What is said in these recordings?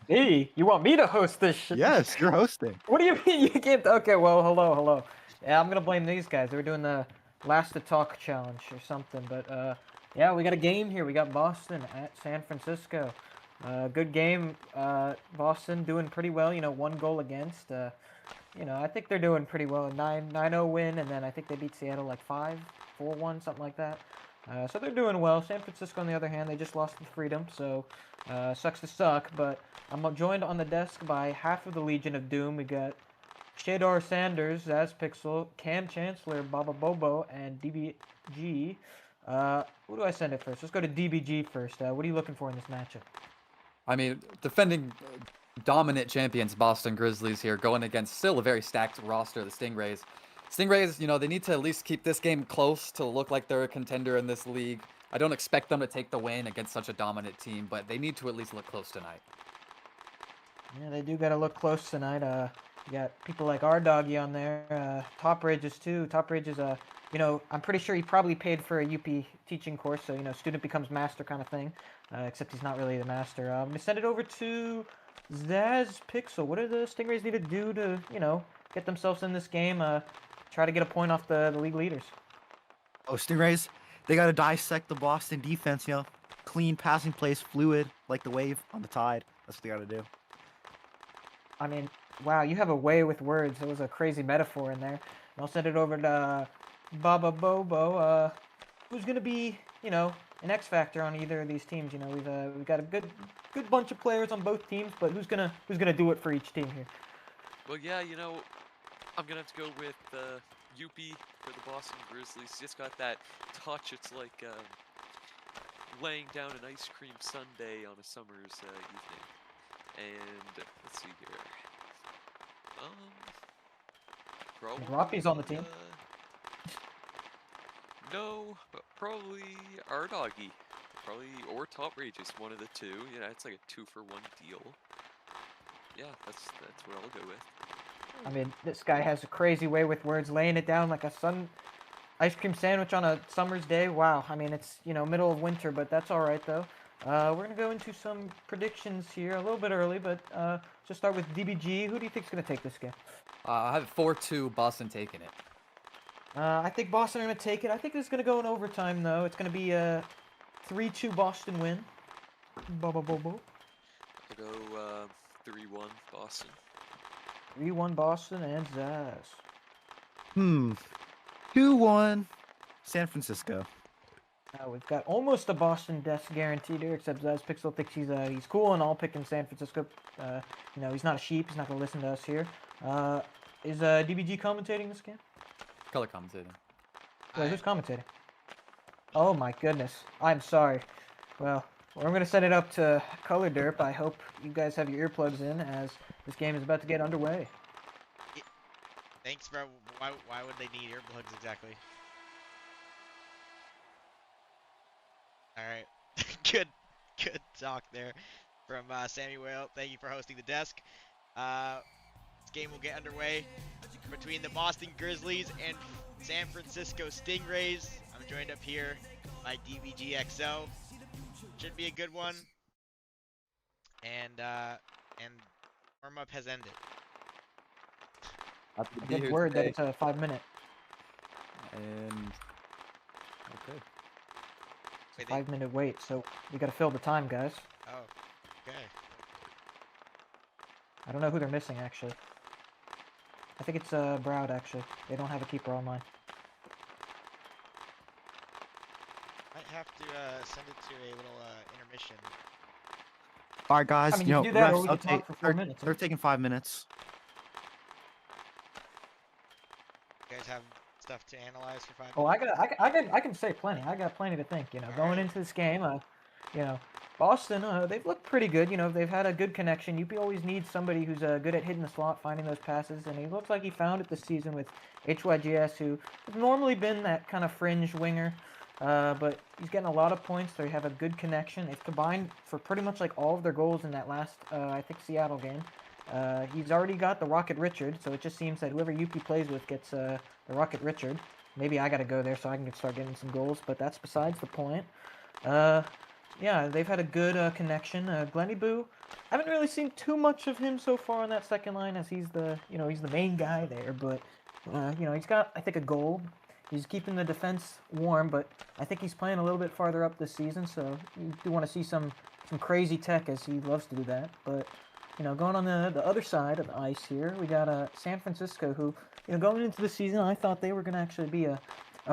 Hey, you want me to host this shit? Yes, you're hosting. What do you mean you can't? Okay, well, hello. Yeah, I'm gonna blame these guys. They were doing the last to talk challenge or something. But yeah, we got a game here. We got Boston at San Francisco. Good game. Boston doing pretty well. You know, 1 goal against. You know, I think they're doing pretty well. 9-0 win, and then I think they beat Seattle like 5-4-1, something like that. So they're doing well. San Francisco, on the other hand, they just lost the Freedom, so sucks to suck. But I'm joined on the desk by half of the Legion of Doom. We got Shadar Sanders, Zaz Pixel, Cam Chancellor, Baba Bobo, and DBG. Who do I send it first? Let's go to DBG first. What are you looking for in this matchup? I mean, defending dominant champions Boston Grizzlies here, going against still a very stacked roster, the Stingrays. Stingrays, you know, they need to at least keep this game close to look like they're a contender in this league. I don't expect them to take the win against such a dominant team, but they need to at least look close tonight. Yeah, they do got to look close tonight. You got people like our doggy on there. Top Ridges too. Top Ridges, you know, I'm pretty sure he probably paid for a Youppi teaching course, so you know, student becomes master kind of thing. Except he's not really the master. I'm gonna send it over to Zaz Pixel. What do the Stingrays need to do to, you know, get themselves in this game? Try to get a point off the league leaders. Oh, Stingrays, they gotta dissect the Boston defense, you know. Clean passing plays, fluid, like the wave on the tide. That's what they gotta do. I mean, wow, you have a way with words. There was a crazy metaphor in there. And I'll send it over to Baba Bobo. Who's gonna be, you know, an X factor on either of these teams? You know, we've got a good bunch of players on both teams, but who's gonna do it for each team here? Well, yeah, you know, I'm gonna have to go with Youppi for the Boston Grizzlies. He's just got that touch. It's like laying down an ice cream sundae on a summer's evening. And let's see here. Probably. Roppy's on the team. No, but probably our doggy. Probably or Top Rages, one of the two. You know, it's like a 2-for-1 deal. Yeah, that's what I'll go with. I mean, this guy has a crazy way with words, laying it down like a ice cream sandwich on a summer's day. Wow. I mean, it's, you know, middle of winter, but that's all right though. We're gonna go into some predictions here a little bit early, but just start with DBG. Who do you think's gonna take this game? I have 4-2 Boston taking it. I think Boston are gonna take it. I think it's gonna go in overtime though. It's gonna be a 3-2 Boston win. Bobo. I'll go 3-1 Boston. 3-1 Boston and Zaz. 2-1 San Francisco. We've got almost a Boston desk guaranteed here, except Zaz Pixel thinks he's cool and all picking San Francisco. You know, he's not a sheep. He's not gonna listen to us here. Is DBG commentating this game? Color commentating. Wait, who's commentating? Oh my goodness. I'm sorry. Well, I'm gonna set it up to Color Derp. I hope you guys have your earplugs in as this game is about to get underway. Thanks, bro. Why would they need earplugs exactly? Alright. good talk there from Samuel. Thank you for hosting the desk. This game will get underway between the Boston Grizzlies and San Francisco Stingrays. I'm joined up here by DBGXO. Should be a good one. And warm-up has ended. Happy to A be good here word that today. it's a 5-minute. And okay. It's a 5-minute wait, so we gotta fill the time, guys. Oh, okay. I don't know who they're missing, actually. I think it's Browd, actually. They don't have a keeper online. Might have to send it to a little intermission. All right, guys. I mean, you you know, can do that, or refs, we can talk for 4 minutes. they're taking 5 minutes. You guys have stuff to analyze for 5 minutes? Oh, I can say plenty. I got plenty to think. You know, going into this game, you know, Boston, they've looked pretty good. You know, they've had a good connection. Youppi always needs somebody who's good at hitting the slot, finding those passes, and he looks like he found it this season with HYGS, who has normally been that kind of fringe winger, but he's getting a lot of points. They have a good connection. They've combined for pretty much like all of their goals in that last, I think, Seattle game. He's already got the Rocket Richard, so it just seems that whoever Youppi plays with gets the Rocket Richard. Maybe I gotta go there so I can start getting some goals, but that's besides the point. yeah, they've had a good connection. Glenny Boo, I haven't really seen too much of him so far on that second line, as he's the he's the main guy there. But he's got, I think, a goal. He's keeping the defense warm, but I think he's playing a little bit farther up this season, so you do want to see some crazy tech, as he loves to do that. But going on the other side of the ice here, we got San Francisco, who going into the season, I thought they were going to actually be a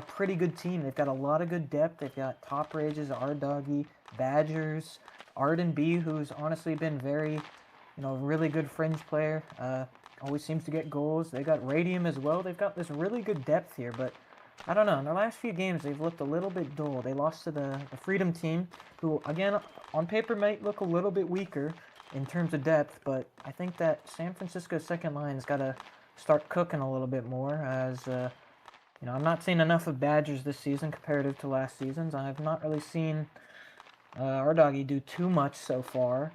pretty good team. They've got a lot of good depth. They've got Top Rages, R-Doggy, Badgers, Arden B, who's honestly been very, really good fringe player. Always seems to get goals. They got Radium as well. They've got this really good depth here, but I don't know. In their last few games, they've looked a little bit dull. They lost to the Freedom team, who, again, on paper might look a little bit weaker in terms of depth, but I think that San Francisco's second line's got to start cooking a little bit more, as I'm not seeing enough of Badgers this season comparative to last season's. I've not really seen R-Doggy do too much so far,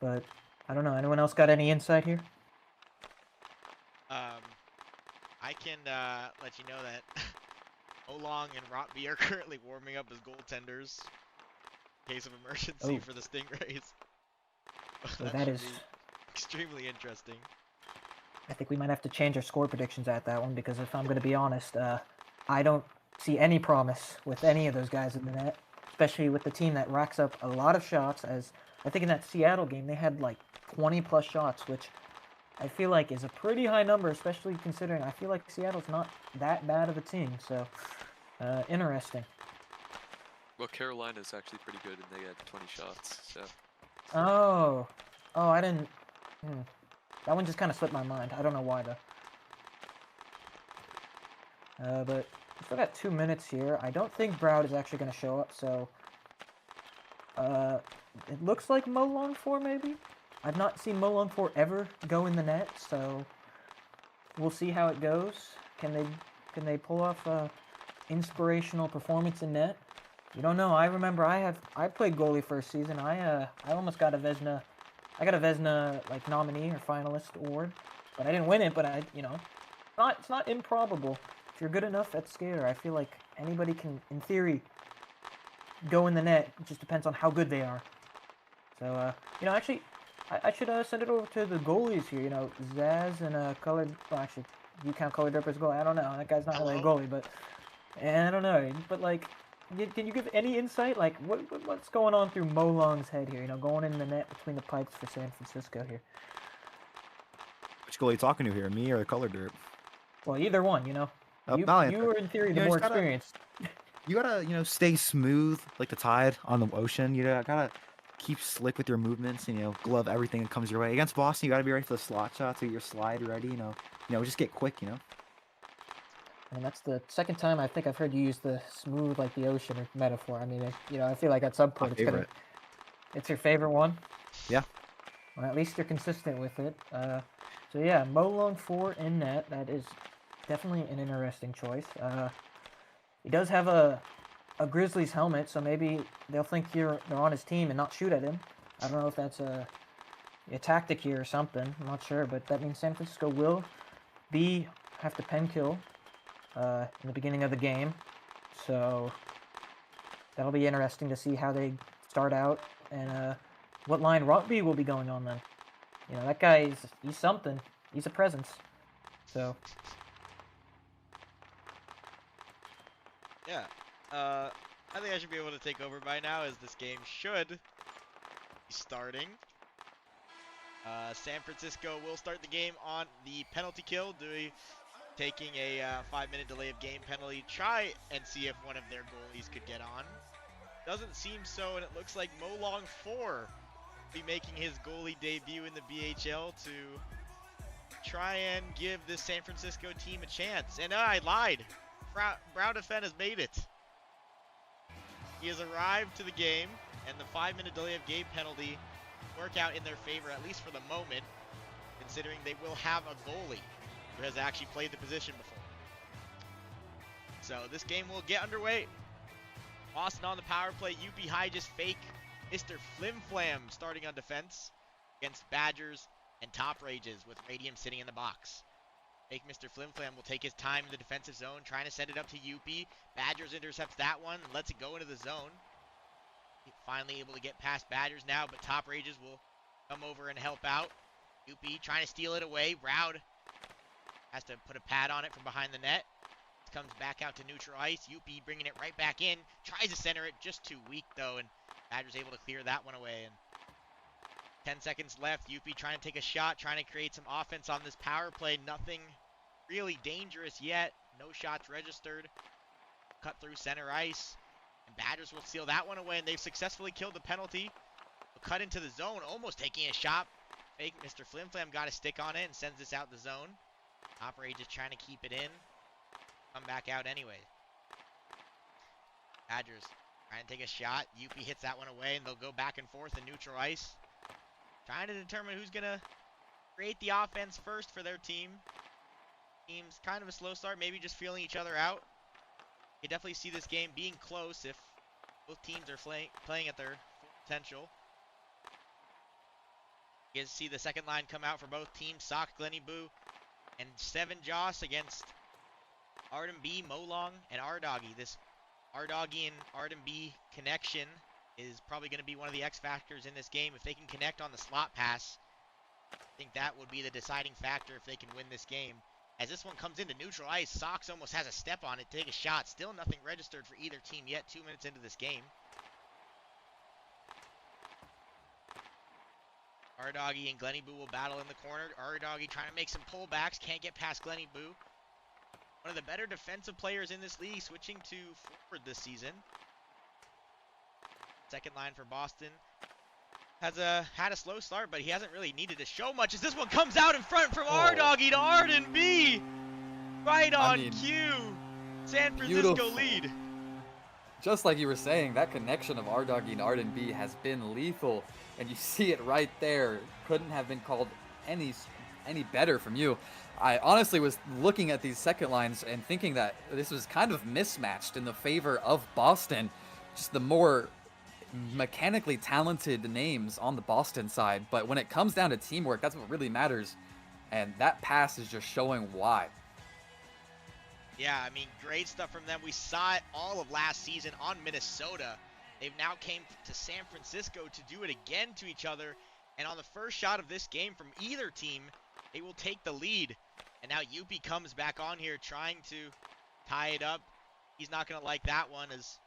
but I don't know. Anyone else got any insight here? I can let you know that Olong and Rotby are currently warming up as goaltenders in case of emergency for the Stingrays. So that is extremely interesting. I think we might have to change our score predictions at that one, because if I'm going to be honest, I don't see any promise with any of those guys in the net, especially with the team that racks up a lot of shots. As I think in that Seattle game, they had like 20 plus shots, which I feel like is a pretty high number, especially considering I feel like Seattle's not that bad of a team. So, interesting. Well, Carolina's actually pretty good, and they had 20 shots. So. Oh, I didn't. That one just kind of slipped my mind. I don't know why though. But we still got 2 minutes here. I don't think Browd is actually going to show up, so it looks like Molong 4 maybe. I've not seen Molong 4 ever go in the net, so we'll see how it goes. Can they pull off a inspirational performance in net? You don't know. I remember I played goalie first season. I almost got a Vezina. I got a Vezina like nominee or finalist award, but I didn't win it. But it's not improbable. If you're good enough at skater, I feel like anybody can, in theory, go in the net. It just depends on how good they are. So actually, I should send it over to the goalies here. Zaz and Colored. Well, actually, you count Colored Ripper as goalie? I don't know. That guy's not really a goalie, but I don't know. But like, can you give any insight? Like, what's going on through Molong's head here? Going in the net between the pipes for San Francisco here. Which goalie you talking to here, me or the Colored Rip? Well, either one. You were in theory the more experienced. You gotta, stay smooth like the tide on the ocean. You gotta keep slick with your movements. Glove everything that comes your way. Against Boston, you gotta be ready for the slot shots. Get your slide ready. Just get quick. And that's the second time I think I've heard you use the smooth like the ocean metaphor. I mean, I feel like at some point it's your favorite one. Yeah. Well, at least you're consistent with it. So yeah, Molong 4 in net. That is definitely an interesting choice. He does have a Grizzlies helmet, so maybe they'll think they're on his team and not shoot at him. I don't know if that's a tactic here or something. I'm not sure, but that means San Francisco will have to pen kill in the beginning of the game. So that'll be interesting to see how they start out and what line Rotby will be going on then. That guy he's something. He's a presence. So yeah, I think I should be able to take over by now, as this game should be starting. San Francisco will start the game on the penalty kill, taking a 5-minute delay of game penalty. Try and see if one of their goalies could get on. Doesn't seem so, and it looks like Molong 4 be making his goalie debut in the BHL to try and give this San Francisco team a chance. And I lied. Brown Defend has made it. He has arrived to the game, and the 5-minute delay of game penalty work out in their favor, at least for the moment, considering they will have a goalie who has actually played the position before. So this game will get underway. Boston on the power play. Youppi High just fake. Mr. Flimflam starting on defense against Badgers and Top Rages with Radium sitting in the box. Fake Mr. Flimflam will take his time in the defensive zone, trying to send it up to Youppi. Badgers intercepts that one and lets it go into the zone. finally able to get past Badgers now, but Top Rages will come over and help out. Youppi trying to steal it away. Roud has to put a pad on it from behind the net. Comes back out to neutral ice. Youppi bringing it right back in. Tries to center it, just too weak though, and Badgers able to clear that one away. And 10 seconds left. Youppi trying to take a shot, trying to create some offense on this power play. Nothing really dangerous yet. No shots registered. Cut through center ice. And Badgers will steal that one away, and they've successfully killed the penalty. Cut into the zone, almost taking a shot. Fake Mr. Flim Flam got a stick on it and sends this out the zone. Operator just trying to keep it in. Come back out anyway. Badgers trying to take a shot. Youppi hits that one away, and they'll go back and forth in neutral ice. Trying to determine who's going to create the offense first for their team. Team's kind of a slow start, maybe just feeling each other out. You definitely see this game being close if both teams are playing at their full potential. You guys see the second line come out for both teams. Sock, Glenny Boo, and Seven Joss against Arden B, Molong, and R-Doggy. This R-Doggy and Arden B connection is probably going to be one of the X factors in this game. If they can connect on the slot pass, I think that would be the deciding factor if they can win this game. As this one comes into neutral ice, Sox almost has a step on it, take a shot. Still nothing registered for either team yet, 2 minutes into this game. R-Doggy and Glenny Boo will battle in the corner. R-Doggy trying to make some pullbacks, can't get past Glenny Boo. One of the better defensive players in this league, switching to forward this season. Second line for Boston. Has had a slow start, but he hasn't really needed to show much as this one comes out in front from R-Doggy to Arden B. Right on cue. San Francisco beautiful. lead. Just like you were saying, that connection of R-Doggy and Arden B has been lethal, and you see it right there. Couldn't have been called any better from you. I honestly was looking at these second lines and thinking that this was kind of mismatched in the favor of Boston. Just the more mechanically talented names on the Boston side, but when it comes down to teamwork, that's what really matters, and that pass is just showing why. Yeah, I mean, great stuff from them. We saw it all of last season on Minnesota. They've now came to San Francisco to do it again to each other, and on the first shot of this game from either team, they will take the lead. And now Youppi comes back on here trying to tie it up. He's not going to like that one as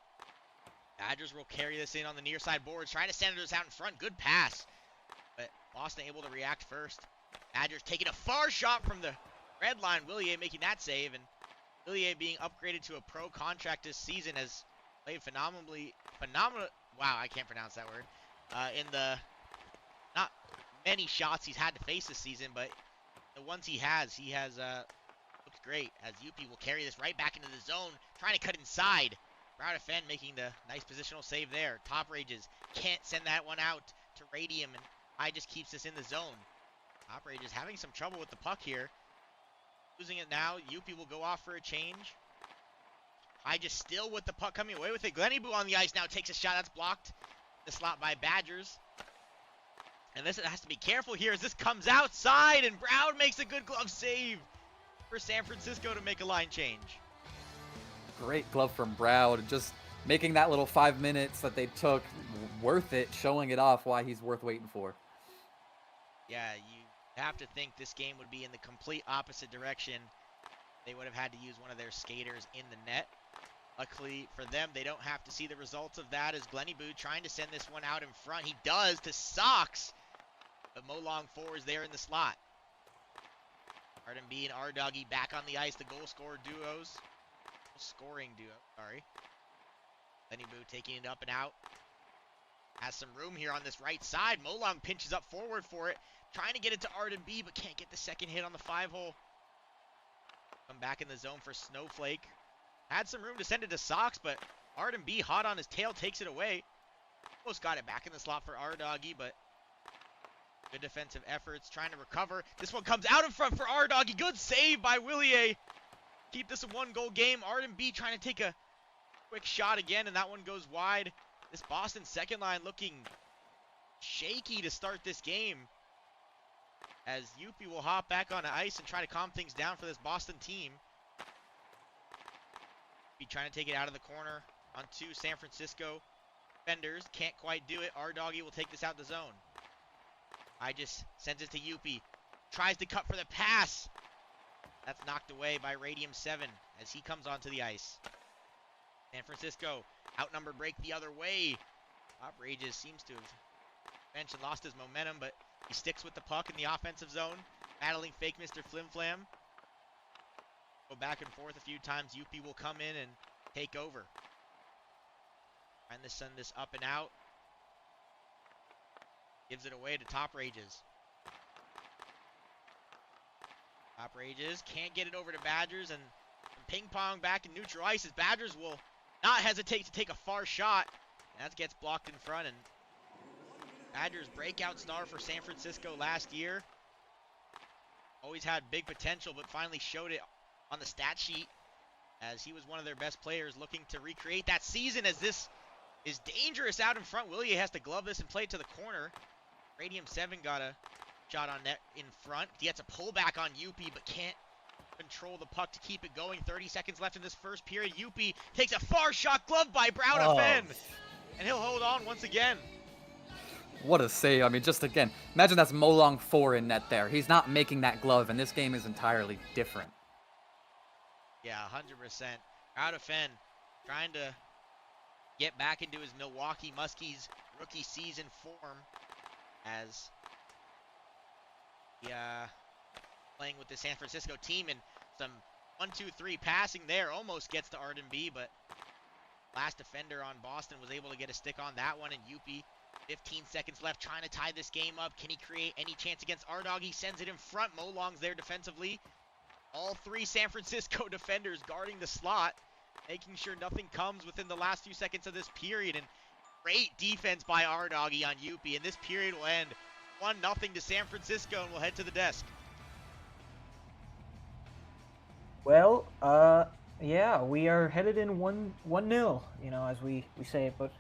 Badgers will carry this in on the near side boards, trying to send this out in front. Good pass, but Boston able to react first. Badgers taking a far shot from the red line. Willier making that save, and Willier being upgraded to a pro contract this season has played phenomenal. Wow, I can't pronounce that word. In the not many shots he's had to face this season, but the ones he has looked great. As Youppi will carry this right back into the zone, trying to cut inside. Proud of Fenn making the nice positional save there. Top Rages can't send that one out to Radium, and I just keeps this in the zone. Top Rages having some trouble with the puck here. Losing it now. Youppi will go off for a change. I just still with the puck coming away with it. Glenny Boo on the ice now takes a shot. That's blocked. The slot by Badgers. And this has to be careful here as this comes outside, and Brown makes a good glove save for San Francisco to make a line change. Great glove from Browd, just making that little 5 minutes that they took worth it, showing it off why he's worth waiting for. Yeah, you have to think this game would be in the complete opposite direction. They would have had to use one of their skaters in the net. Luckily for them, they don't have to see the results of that as Glenny Boo trying to send this one out in front. He does to Sox, but Molong 4 is there in the slot. Arden B and R-Doggy back on the ice, the goal scoring duo, sorry. Glenny Boo taking it up and out. Has some room here on this right side. Molong pinches up forward for it. Trying to get it to Arden B, but can't get the second hit on the 5-hole. Come back in the zone for Snowflake. Had some room to send it to Sox, but Arden B, hot on his tail, takes it away. Almost got it back in the slot for R-Doggy, but good defensive efforts, trying to recover. This one comes out in front for R-Doggy. Good save by Willier. Keep this a one-goal game. Arden B trying to take a quick shot again, and that one goes wide. This Boston second line looking shaky to start this game, as Youppi will hop back on the ice and try to calm things down for this Boston team. Be trying to take it out of the corner onto San Francisco. defenders. Can't quite do it. ohLuvv will take this out the zone. I just sends it to Youppi. Tries to cut for the pass. That's knocked away by Radium 7 as he comes onto the ice. San Francisco, outnumber break the other way. Outrageous seems to have mentioned lost his momentum, but he sticks with the puck in the offensive zone. Battling fake Mr. Flim Flam. Go back and forth a few times. Youppi will come in and take over. Trying to send this up and out. Gives it away to Top Rages. Top Rages can't get it over to Badgers, and ping pong back in neutral ice as Badgers will not hesitate to take a far shot. And that gets blocked in front, and Badgers breakout star for San Francisco last year. Always had big potential, but finally showed it on the stat sheet as he was one of their best players looking to recreate that season as this is dangerous out in front. Willie has to glove this and play it to the corner. Radium 7 got a shot on net in front. He gets a pullback on Youppi, but can't control the puck to keep it going. 30 seconds left in this first period. Youppi takes a far shot, gloved by Browder-Fenn. And he'll hold on once again. What a save. I mean, just again, imagine that's Molong 4 in net there. He's not making that glove, and this game is entirely different. Yeah, 100%. Browder-Fenn trying to get back into his Milwaukee Muskies rookie season form as he playing with the San Francisco team, and some 1-2-3 passing there almost gets to Arden B, but last defender on Boston was able to get a stick on that one, and Youppi 15 seconds left trying to tie this game up. Can he create any chance against ohLuvv? He sends it in front. Molong's there defensively. All three San Francisco defenders guarding the slot, making sure nothing comes within the last few seconds of this period. And great defense by ohLuvv on Youppi. And this period will end 1-0 to San Francisco, and we'll head to the desk. Well, yeah, we are headed in 1-0, you know, as we say it. But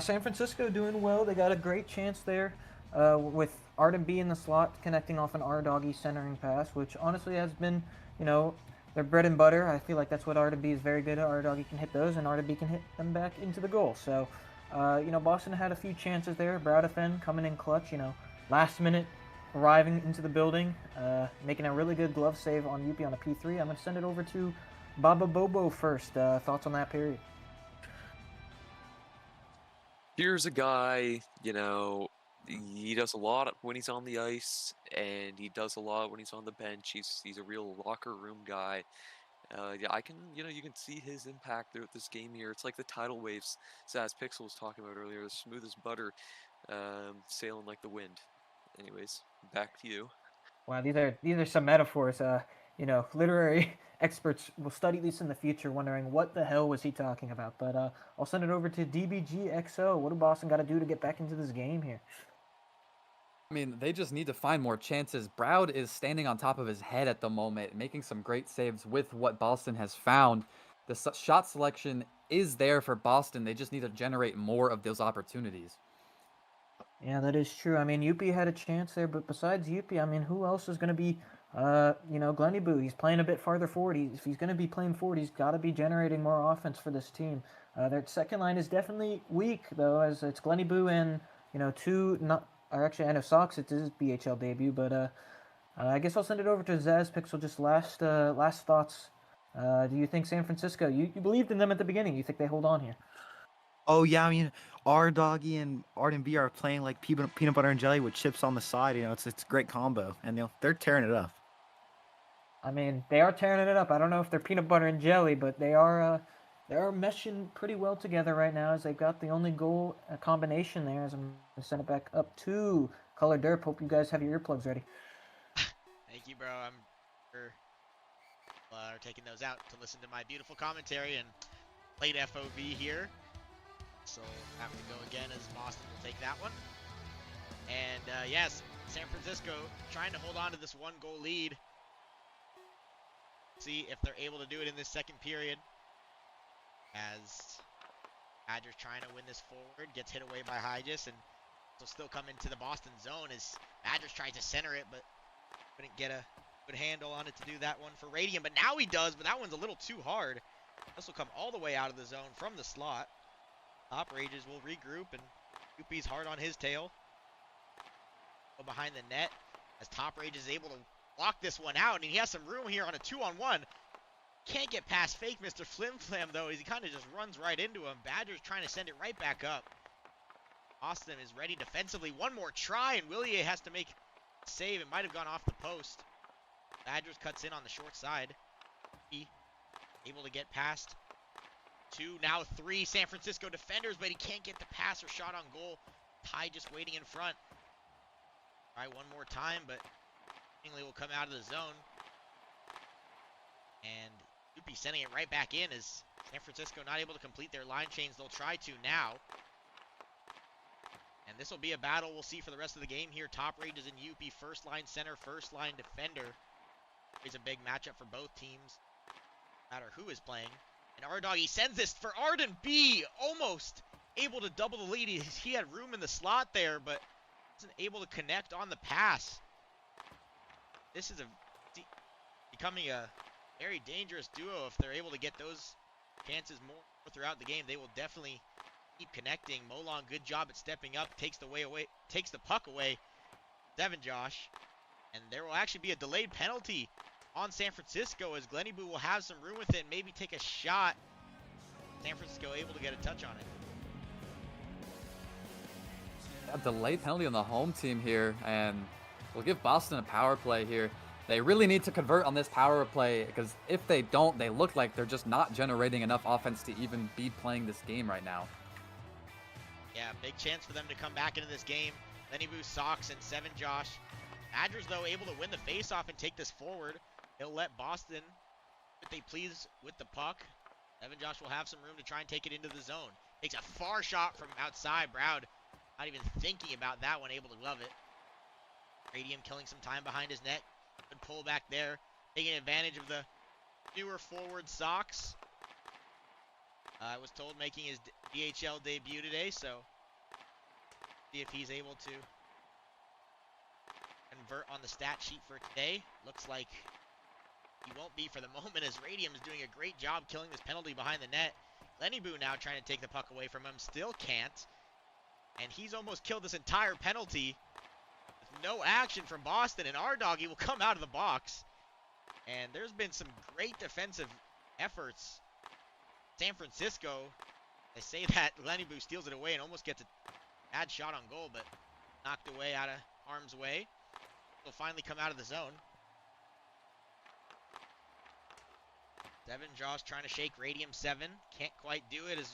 San Francisco doing well. They got a great chance there with Arden B in the slot, connecting off an ohLuvv centering pass, which honestly has been, you know, their bread and butter. I feel like that's what Arden B is very good at. ohLuvv can hit those, and Arden B can hit them back into the goal. So, you know, Boston had a few chances there. Browder-Fenn coming in clutch, you know, last minute arriving into the building, making a really good glove save on Youppi on a P3. I'm going to send it over to Baba Bobo first. Thoughts on that period? Here's a guy, you know, he does a lot when he's on the ice, and he does a lot when he's on the bench. He's a real locker room guy. Yeah, you can see his impact throughout this game here. It's like the tidal waves Zaz Pixel was talking about earlier, the smooth as butter, sailing like the wind. Anyways, back to you. Wow, these are some metaphors. You know, literary experts will study these in the future, wondering what the hell was he talking about. But I'll send it over to DBGXO. What do Boston got to do to get back into this game here? I mean, they just need to find more chances. Browd is standing on top of his head at the moment, making some great saves with what Boston has found. The shot selection is there for Boston. They just need to generate more of those opportunities. Yeah, that is true. I mean, Youppi had a chance there, but besides Youppi, I mean, who else is going to be, you know, Glenny Boo? He's playing a bit farther forward. If he's going to be playing forward, he's got to be generating more offense for this team. Their second line is definitely weak, though, as it's Glenny Boo and, you know, actually, I know Sox, it's his BHL debut, but I guess I'll send it over to Zaz Pixel. Just last thoughts. Do you think San Francisco, you believed in them at the beginning, you think they hold on here? Oh yeah, I mean, ohLuvv and Arden B are playing like peanut butter and jelly with chips on the side. You know, it's a great combo, and they're tearing it up. I mean, they are tearing it up. I don't know if they're peanut butter and jelly, but they are meshing pretty well together right now, as they've got the only goal combination there. As I'm going to send it back up to Color Derp. Hope you guys have your earplugs ready. Thank you, bro. I'm sure are taking those out to listen to my beautiful commentary and late FOV here. So have to go again as Boston will take that one. And yes, San Francisco trying to hold on to this 1-goal lead. See if they're able to do it in this second period. As Badgers trying to win this forward, gets hit away by Hygis, and will still come into the Boston zone as Badgers tries to center it, but couldn't get a good handle on it to do that one for Radium. But now he does, but that one's a little too hard. This will come all the way out of the zone from the slot. Top Rages will regroup, and Youppi's hard on his tail. Go behind the net as Top Rage is able to block this one out, and he has some room here on a 2-on-1. Can't get past fake Mr. Flim-Flam, though, as he kind of just runs right into him. Badger's trying to send it right back up. Austin is ready defensively. One more try, and Willier has to make a save. It might have gone off the post. Badgers cuts in on the short side. He able to get past 2, now 3 San Francisco defenders, but he can't get the pass or shot on goal. Ty just waiting in front. Try one more time, but Bingley will come out of the zone. And Youppi sending it right back in as San Francisco not able to complete their line change. They'll try to now. And this will be a battle we'll see for the rest of the game here. Top Rages and Youppi, first line center, first line defender. It's a big matchup for both teams, no matter who is playing. And ohLuvv sends this for Arden B, almost able to double the lead. He had room in the slot there, but wasn't able to connect on the pass. This is becoming a very dangerous duo if they're able to get those chances more throughout the game. They will definitely keep connecting. Molon, good job at stepping up, takes the puck away. 7 Josh. And there will actually be a delayed penalty on San Francisco as Gleniboo will have some room with it and maybe take a shot. San Francisco able to get a touch on it. A delayed penalty on the home team here, and we'll give Boston a power play here. They really need to convert on this power play, because if they don't, they look like they're just not generating enough offense to even be playing this game right now. Yeah, big chance for them to come back into this game. Gleniboo, Sox, and 7 Josh. Badgers, though, able to win the faceoff and take this forward. They'll let Boston, if they please, with the puck. 7 Josh will have some room to try and take it into the zone. Takes a far shot from outside. Browd not even thinking about that one, able to glove it. Radium killing some time behind his net. Good pull back there. Taking advantage of the newer forward Sox. I was told making his BHL debut today, so see if he's able to convert on the stat sheet for today. Looks like he won't be for the moment, as Radium is doing a great job killing this penalty behind the net. Gleniboo now trying to take the puck away from him. Still can't. And he's almost killed this entire penalty. With no action from Boston, and ohLuvv will come out of the box. And there's been some great defensive efforts. San Francisco, they say that Gleniboo steals it away and almost gets a bad shot on goal, but knocked away out of harm's way. He'll finally come out of the zone. 7 Josh trying to shake Radium 7. Can't quite do it as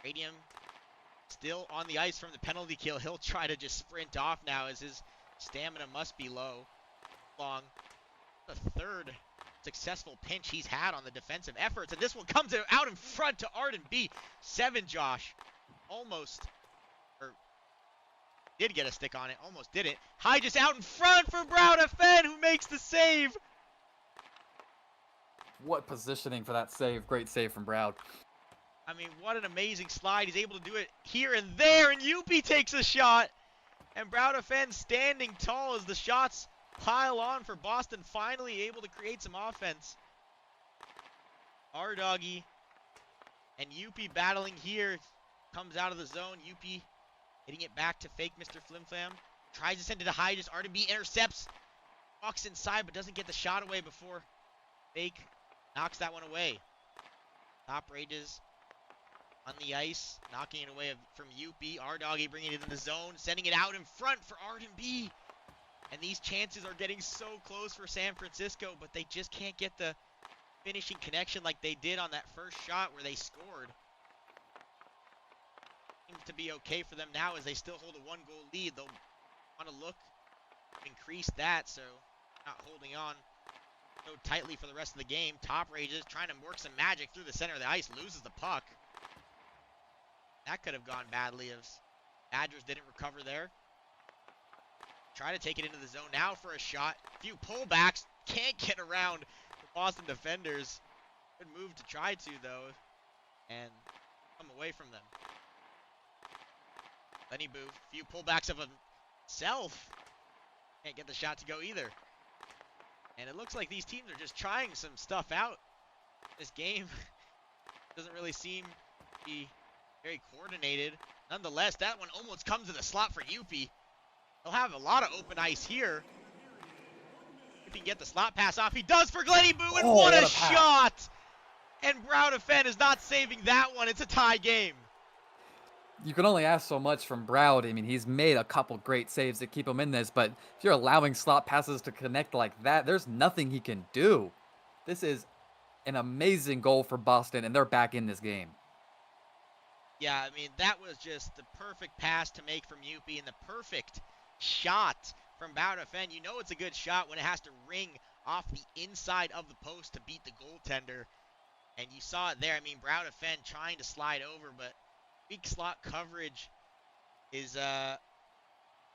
Radium still on the ice from the penalty kill. He'll try to just sprint off now as his stamina must be low. Long. The third successful pinch he's had on the defensive efforts, and this one comes out in front to Arden B. 7 Josh almost, or did get a stick on it, almost did it. High just out in front for Brown FN, who makes the save. What positioning for that save. Great save from Browd. I mean, what an amazing slide. He's able to do it here and there, and Youppi takes a shot. And Browd FN standing tall as the shots pile on for Boston, finally able to create some offense. ohLuvv and Youppi battling here. Comes out of the zone. Youppi hitting it back to fake Mr. Flimflam. Tries to send it to high, just Arden B intercepts. Walks inside, but doesn't get the shot away before fake knocks that one away. Top Rages on the ice, knocking it away from Youppi. ohLuvv bringing it in the zone, sending it out in front for Arden B. And these chances are getting so close for San Francisco, but they just can't get the finishing connection like they did on that first shot where they scored. Seems to be okay for them now as they still hold a 1-goal lead. They'll want to look to increase that, so not holding on so tightly for the rest of the game. Top Rages trying to work some magic through the center of the ice, loses the puck. That could have gone badly if Badgers didn't recover there. Try to take it into the zone now for a shot. Few pullbacks, can't get around the Boston defenders. Good move to try to, though, and come away from them. Gleniboo, few pullbacks of himself. Can't get the shot to go either. And it looks like these teams are just trying some stuff out. This game doesn't really seem to be Very coordinated. Nonetheless, that one almost comes to the slot for Youppi. He'll have a lot of open ice here. If he can get the slot pass off, he does for Glenny Boo, and Oh, what a what a pass. shot! And Browdefen is not saving that one. It's a tie game. You can only ask so much from Browd. I mean, he's made a couple great saves to keep him in this, but if you're allowing slot passes to connect like that, there's nothing he can do. This is an amazing goal for Boston, and they're back in this game. Yeah, I mean, that was just the perfect pass to make from Youppi and the perfect shot from Browdefen. You know it's a good shot when it has to ring off the inside of the post to beat the goaltender. And you saw it there. I mean, Browdefen trying to slide over, but weak slot coverage is a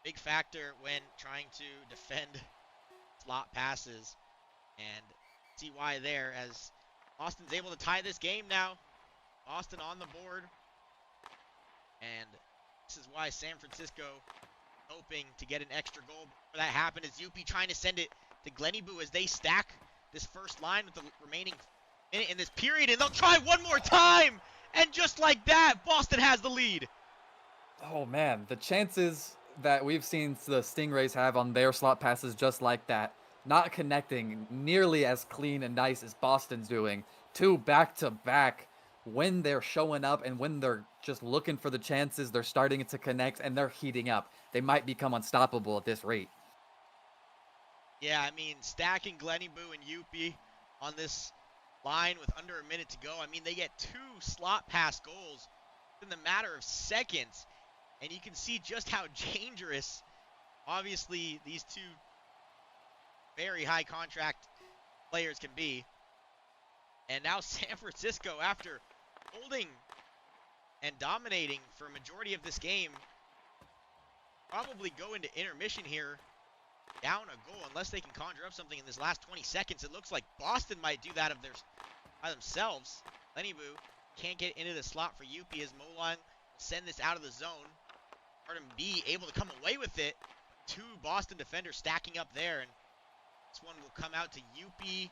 big factor when trying to defend slot passes. And see why there, as Boston's able to tie this game now. Boston on the board. And this is why San Francisco hoping to get an extra goal before that happened, is Youppi trying to send it to Glenny Boo as they stack this first line with the remaining minute in this period, and they'll try one more time, and just like that, Boston has the lead. Oh man, the chances that we've seen the Stingrays have on their slot passes just like that, not connecting nearly as clean and nice as Boston's doing, two back-to-back, when they're showing up and when they're just looking for the chances, they're starting to connect and they're heating up. They might become unstoppable at this rate. Yeah, I mean, stacking Glenny Boo and Youppi on this line with under a minute to go. I mean, they get two slot pass goals in the matter of seconds. And you can see just how dangerous, obviously, these two very high contract players can be. And now San Francisco, after holding and dominating for a majority of this game, probably go into intermission here down a goal unless they can conjure up something in this last 20 seconds. It looks like Boston might do that by themselves. Glenny Boo can't get into the slot for Youppi as Moline will send this out of the zone. Artem B able to come away with it. Two Boston defenders stacking up there, and this one will come out to Youppi.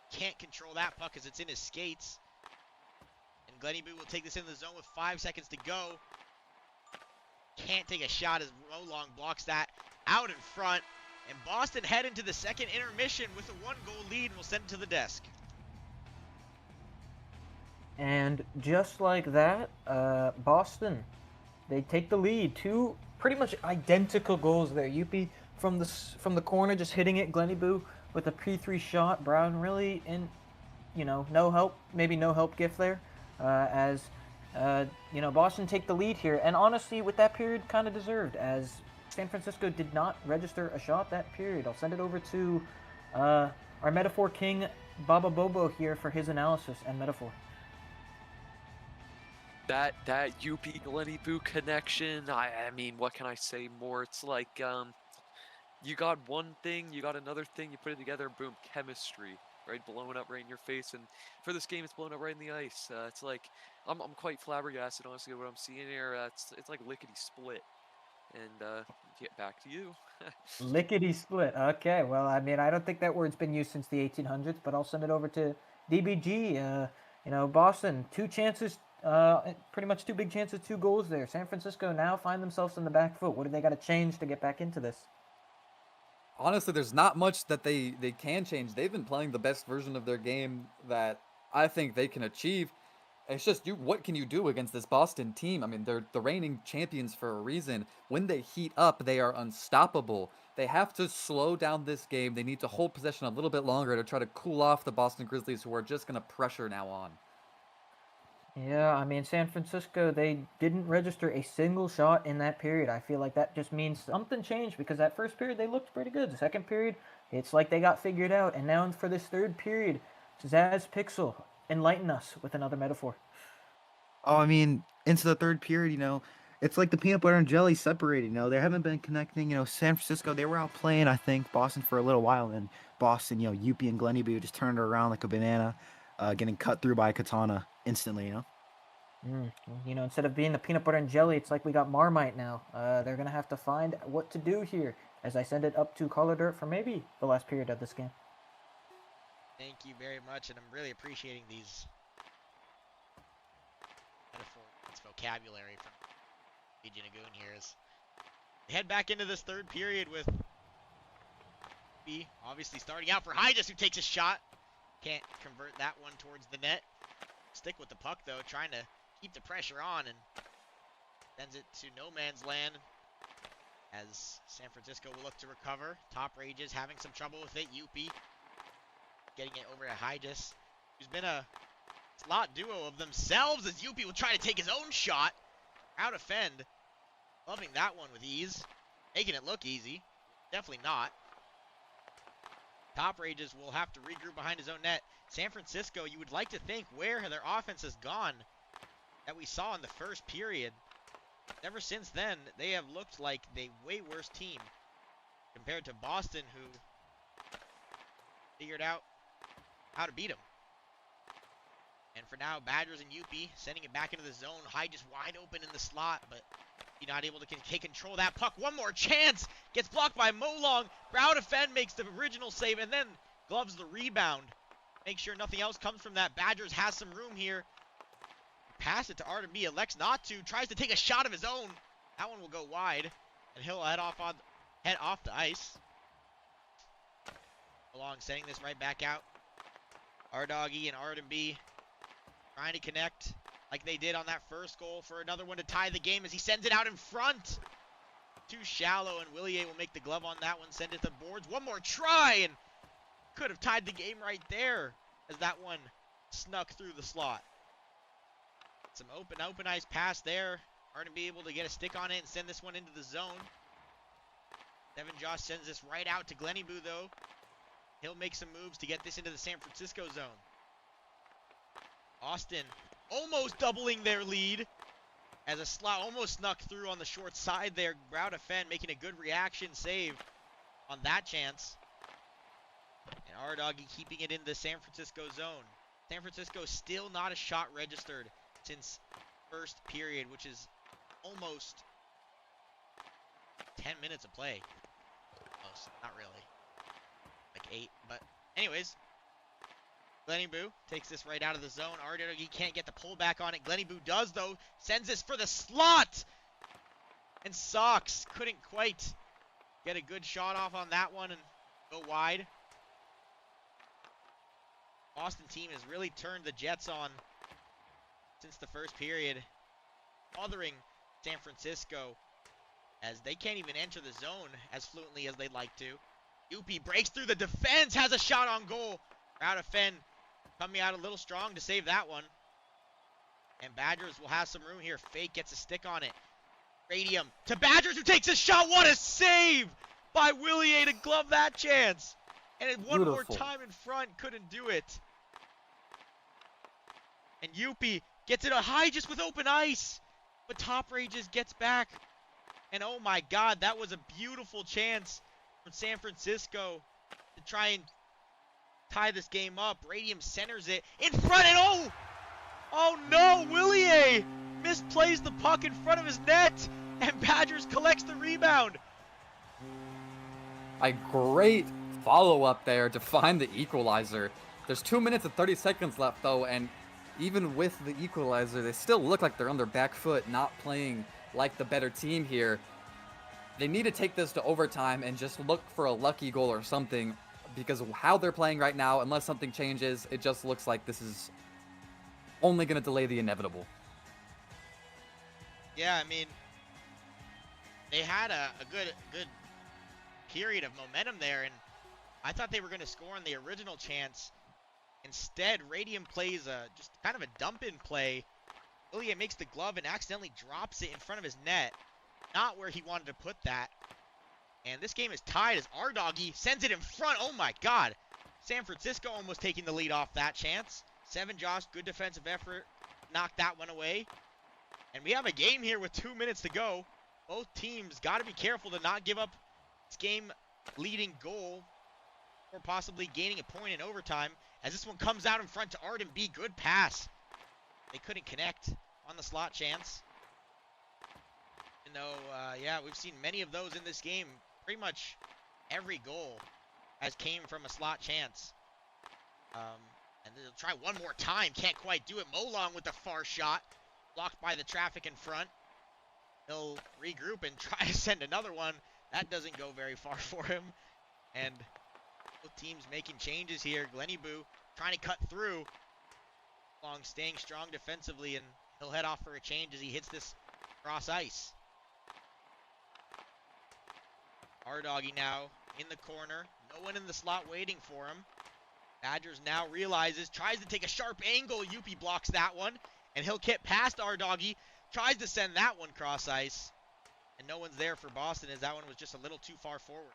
Can't control that puck as it's in his skates. And Glenny Boo will take this in the zone with 5 seconds to go. Can't take a shot as Rolong blocks that out in front. And Boston head into the second intermission with a 1-goal lead and will send it to the desk. And just like that, Boston, they take the lead. Two pretty much identical goals there. Youppi from the corner just hitting it. Glenny Boo with a P3 shot. Brown really in, no help, maybe no help gift there, as Boston take the lead here. And honestly, with that period, kind of deserved, as San Francisco did not register a shot that period. I'll send it over to our Metaphor King, Baba Bobo, here for his analysis and metaphor. That Youppi Glenny Boo connection, I mean, what can I say more? It's like, you got one thing, you got another thing, you put it together, boom, chemistry, right? Blowing up right in your face, and for this game, it's blowing up right in the ice. It's like, I'm quite flabbergasted, honestly, what I'm seeing here. It's like lickety-split. And get back to you. Lickety split. Okay, well, I mean, I don't think that word's been used since the 1800s, but I'll send it over to DBG. Boston, two chances, pretty much two big chances, 2 goals there. San Francisco now find themselves in the back foot. What do they got to change to get back into this? Honestly, there's not much that they can change. They've been playing the best version of their game that I think they can achieve. It's just what can you do against this Boston team? I mean, they're the reigning champions for a reason. When they heat up, they are unstoppable. They have to slow down this game. They need to hold possession a little bit longer to try to cool off the Boston Grizzlies, who are just going to pressure now on. Yeah, I mean, San Francisco, they didn't register a single shot in that period. I feel like that just means something changed, because that first period, they looked pretty good. The second period, it's like they got figured out. And now for this third period, Zaz Pixel, enlighten us with another metaphor. Oh, I mean, into the third period, it's like the peanut butter and jelly separated. They haven't been connecting. San Francisco, they were out playing, I think, Boston for a little while. And Boston, Youppi and Glenny Boo just turned it around like a banana, getting cut through by a katana instantly, Instead of being the peanut butter and jelly, it's like we got Marmite now. They're going to have to find what to do here, as I send it up to Color Dirt for maybe the last period of this game. Thank you very much, and I'm really appreciating these metaphors. advanced vocabulary from BJ Nagoon here as they head back into this third period with B obviously starting out for Hydas, who takes a shot. Can't convert that one towards the net. Stick with the puck, though, trying to keep the pressure on and sends it to no man's land as San Francisco will look to recover. Top Rages having some trouble with it. Youppi getting it over to Hydas, who's been a slot duo of themselves as Youppi will try to take his own shot. Out of fend. Loving that one with ease. Making it look easy. Definitely not. Top Rages will have to regroup behind his own net. San Francisco, you would like to think where their offense has gone that we saw in the first period. Ever since then, they have looked like the way worse team compared to Boston, who figured out how to beat them. And for now, Badgers and Youppi sending it back into the zone. High just wide open in the slot, but he's not able to take control of that puck. One more chance. Gets blocked by Molong. Brow defend makes the original save, and then gloves the rebound. Make sure nothing else comes from that. Badgers has some room here. Pass it to Arden B. Elects not to. Tries to take a shot of his own. That one will go wide, and he'll head off the ice. Molong sending this right back out. Ardoggy and Arden B trying to connect like they did on that first goal for another one to tie the game as he sends it out in front. Too shallow, and Willier will make the glove on that one, send it to the boards. One more try, and could have tied the game right there as that one snuck through the slot. Some open ice pass there. Arden be able to get a stick on it and send this one into the zone. Devin Josh sends this right out to Gleniboo, though. He'll make some moves to get this into the San Francisco zone. Austin almost doubling their lead as a slot almost snuck through on the short side there. Brow defend making a good reaction save on that chance. And Ardoggy keeping it in the San Francisco zone. San Francisco still not a shot registered since first period, which is almost 10 minutes of play. Almost, not really. Like 8, but anyways. Gleniboo takes this right out of the zone. Ardoggy can't get the pullback on it. Gleniboo does, though. Sends this for the slot! And Sox couldn't quite get a good shot off on that one and go wide. Boston team has really turned the Jets on since the first period, bothering San Francisco as they can't even enter the zone as fluently as they'd like to. Youppi breaks through the defense, has a shot on goal. Out of Fenn coming out a little strong to save that one. And Badgers will have some room here. Fake gets a stick on it. Radium to Badgers, who takes a shot. What a save by Willier to glove that chance. And one more time in front, couldn't do it. And Youppi gets it a high just with open ice. But Top Rages gets back. And oh my God, that was a beautiful chance from San Francisco to try and tie this game up. Radium centers it in front, and oh no, Willier misplays the puck in front of his net, and Badgers collects the rebound. A great follow-up there to find the equalizer. There's 2 minutes and 30 seconds left, though, and even with the equalizer, they still look like they're on their back foot, not playing like the better team here. They need to take this to overtime and just look for a lucky goal or something, because of how they're playing right now, unless something changes, it just looks like this is only going to delay the inevitable. Yeah, I mean, they had a good period of momentum there, and I thought they were going to score on the original chance. Instead, Radium plays just kind of a dump-in play. Willier makes the glove and accidentally drops it in front of his net. Not where he wanted to put that. And this game is tied as Ardoggy sends it in front. Oh my God. San Francisco almost taking the lead off that chance. 7 Josh, good defensive effort. Knocked that one away. And we have a game here with 2 minutes to go. Both teams got to be careful to not give up this game leading goal or possibly gaining a point in overtime, as this one comes out in front to Arden B. Good pass. They couldn't connect on the slot chance. You know, yeah, we've seen many of those in this game. Pretty much every goal has came from a slot chance. And they'll try one more time. Can't quite do it. Molong with the far shot. blocked by the traffic in front. He'll regroup and try to send another one. That doesn't go very far for him. And both teams making changes here. Gleniboo trying to cut through. Long staying strong defensively, and he'll head off for a change as he hits this cross ice. ohLuvv now in the corner. No one in the slot waiting for him. Badgers now realizes, tries to take a sharp angle. Youppi blocks that one, and he'll get past ohLuvv. Tries to send that one cross ice, and no one's there for Boston as that one was just a little too far forward.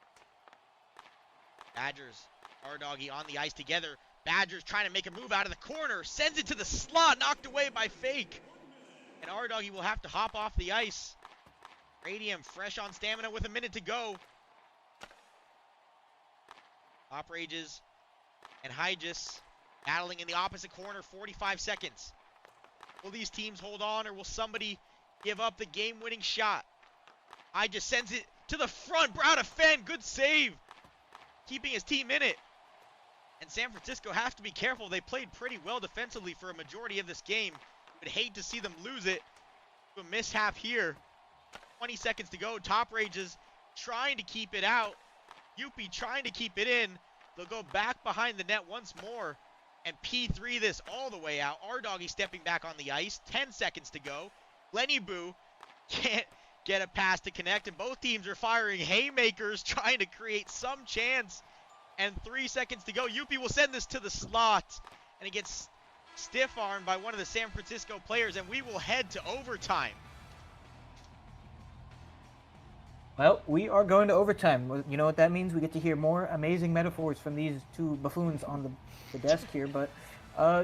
Badgers, ohLuvv on the ice together. Badgers trying to make a move out of the corner. Sends it to the slot, knocked away by Fake. And ohLuvv will have to hop off the ice. Radium fresh on stamina with a minute to go. Top Rages and Hygis battling in the opposite corner, 45 seconds. Will these teams hold on, or will somebody give up the game-winning shot? Hygis sends it to the front. Brown to Fenn, good save. Keeping his team in it. And San Francisco has to be careful. They played pretty well defensively for a majority of this game. Would hate to see them lose it to a mishap here. 20 seconds to go. Top Rages trying to keep it out. Youppi trying to keep it in. They'll go back behind the net once more and P3 this all the way out. ohLuvv stepping back on the ice. 10 seconds to go. Gleniboo can't get a pass to connect, and both teams are firing haymakers trying to create some chance. And 3 seconds to go. Youppi will send this to the slot, and it gets stiff-armed by one of the San Francisco players, and we will head to overtime. Well, we are going to overtime. You know what that means? We get to hear more amazing metaphors from these two buffoons on the desk here. But,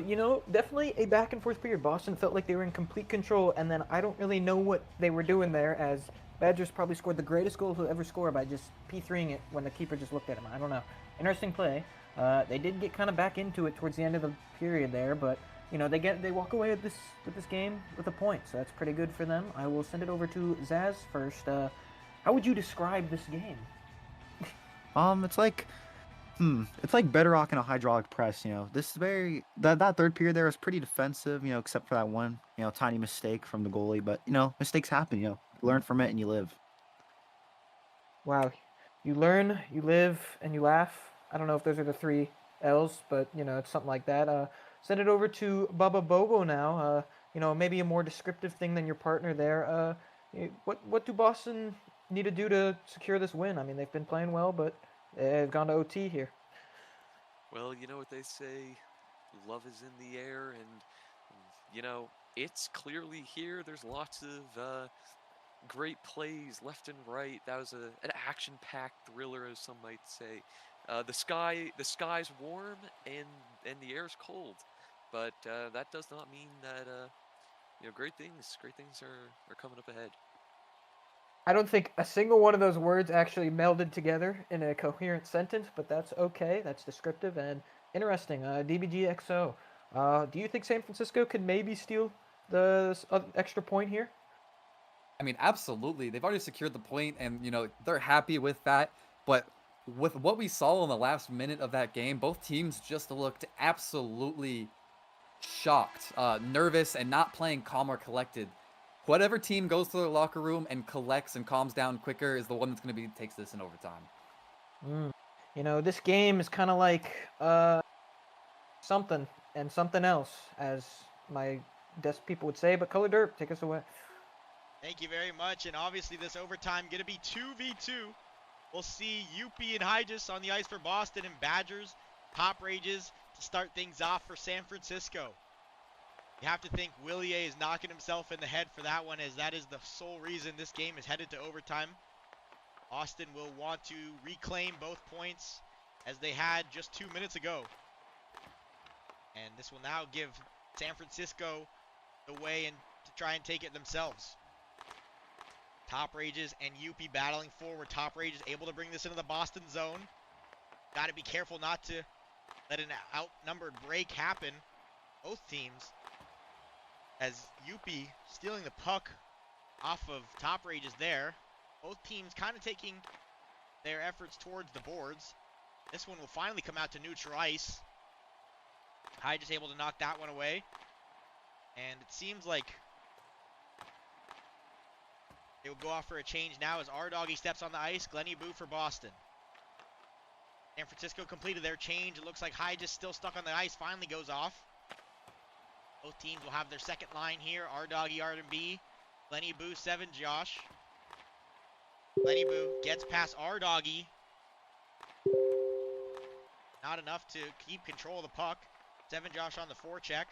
you know, definitely a back-and-forth period. Boston felt like they were in complete control, and then I don't really know what they were doing there, as Badgers probably scored the greatest goal he'll ever score by just P3ing it when the keeper just looked at him. I don't know. Interesting play. They did get kind of back into it towards the end of the period there, but you know they walk away with this game with a point, so that's pretty good for them. I will send it over to Zaz first. How would you describe this game? It's like bedrock in a hydraulic press. You know, this is that third period there was pretty defensive. You know, except for that one tiny mistake from the goalie. But you know, mistakes happen. You know, you learn from it and you live. Wow, you learn, you live, and you laugh. I don't know if those are the 3 L's, but you know, it's something like that. Send it over to Bubba Bobo now. You know, maybe a more descriptive thing than your partner there. What do Boston need to do to secure this win? I mean, they've been playing well, but they've gone to OT here. Well, you know what they say, love is in the air, and you know, it's clearly here. There's lots of great plays left and right. That was an action-packed thriller, as some might say. The sky's warm and the air's cold, but that does not mean that you know, great things are coming up ahead. I don't think a single one of those words actually melded together in a coherent sentence, but that's okay. That's descriptive and interesting. DBGXO, do you think San Francisco could maybe steal the extra point here? I mean, absolutely. They've already secured the point, and you know they're happy with that. But with what we saw in the last minute of that game, both teams just looked absolutely shocked, nervous, and not playing calm or collected. Whatever team goes to their locker room and collects and calms down quicker is the one that's going to takes this in overtime. You know, this game is kind of like something and something else, as my desk people would say. But Color Derp, take us away. Thank you very much. And obviously this overtime going to be 2v2. We'll see Youppi and Hygis on the ice for Boston, and Badgers, Top Rages to start things off for San Francisco. You have to think Willier is knocking himself in the head for that one, as that is the sole reason this game is headed to overtime. Boston will want to reclaim both points as they had just 2 minutes ago. And this will now give San Francisco the way and to try and take it themselves. Top Rages and Youppi battling forward. Top Rages able to bring this into the Boston zone. Got to be careful not to let an outnumbered break happen. Both teams, as Youppi stealing the puck off of Top Rages there. Both teams kind of taking their efforts towards the boards. This one will finally come out to neutral ice. Hygis able to knock that one away. And it seems like They will go off for a change now as ohLuvv steps on the ice. Glenny Boo for Boston. San Francisco completed their change. It looks like High just still stuck on the ice. Finally goes off. Both teams will have their second line here. ohLuvv, R&B. Glenny Boo, 7 Josh. Glenny Boo gets past ohLuvv. Not enough to keep control of the puck. 7 Josh on the forecheck.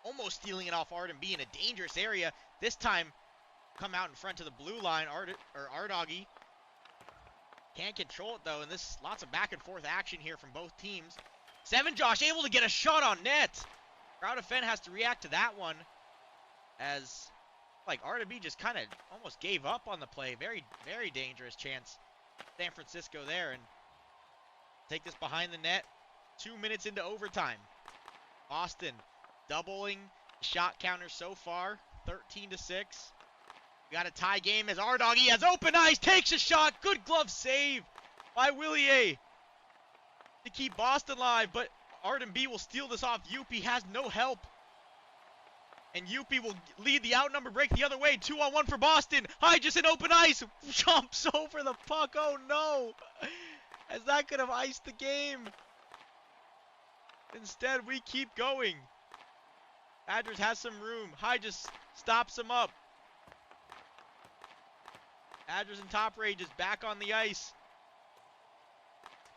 Almost stealing it off R&B in a dangerous area. This time, come out in front to the blue line. ohLuvv can't control it though, and this lots of back and forth action here from both teams. 7 Josh able to get a shot on net. Crowd of Fen has to react to that one, as like R&B just kind of almost gave up on the play. Very, very dangerous chance. San Francisco there, and take this behind the net. 2 minutes into overtime. Boston doubling the shot counter so far, 13-6. We got a tie game as ohLuvv has open ice, takes a shot. Good glove save by Willier to keep Boston live, but R&B will steal this off. Youppi has no help. And Youppi will lead the outnumber break the other way. 2-on-1 for Boston. High just in open ice. Jumps over the puck. Oh no. As that could have iced the game. Instead, we keep going. Badgers has some room. High just stops him up. Badgers in top rage is back on the ice.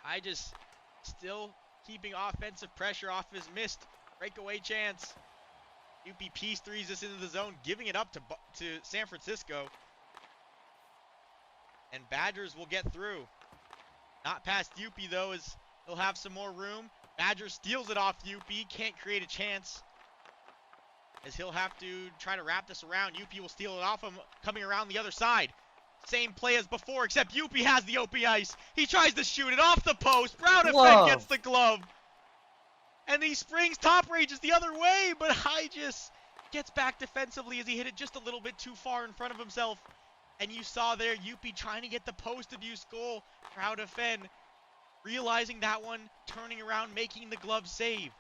High just still keeping offensive pressure off his missed breakaway chance. Youppi piece threes this into the zone, giving it up to San Francisco. And Badgers will get through. Not past Youppi though, as he'll have some more room. Badgers steals it off Youppi, can't create a chance, as he'll have to try to wrap this around. Youppi will steal it off him, coming around the other side. Same play as before, except Youppi has the open ice. He tries to shoot it off the post. Proud of Fed gets the glove. And he springs top rages the other way, but High just gets back defensively as he hit it just a little bit too far in front of himself. And you saw there Youppi trying to get the post abuse goal. Proud of Fen realizing that one, turning around, making the glove save.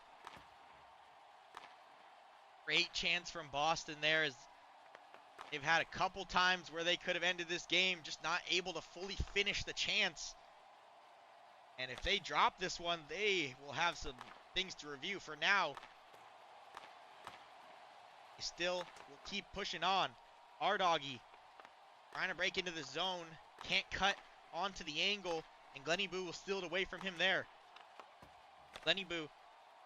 Great chance from Boston there, as they've had a couple times where they could have ended this game, just not able to fully finish the chance. And if they drop this one, they will have some things to review. For now, they still will keep pushing on. ohLuvv trying to break into the zone, can't cut onto the angle, and Glenny Boo will steal it away from him there. Glenny Boo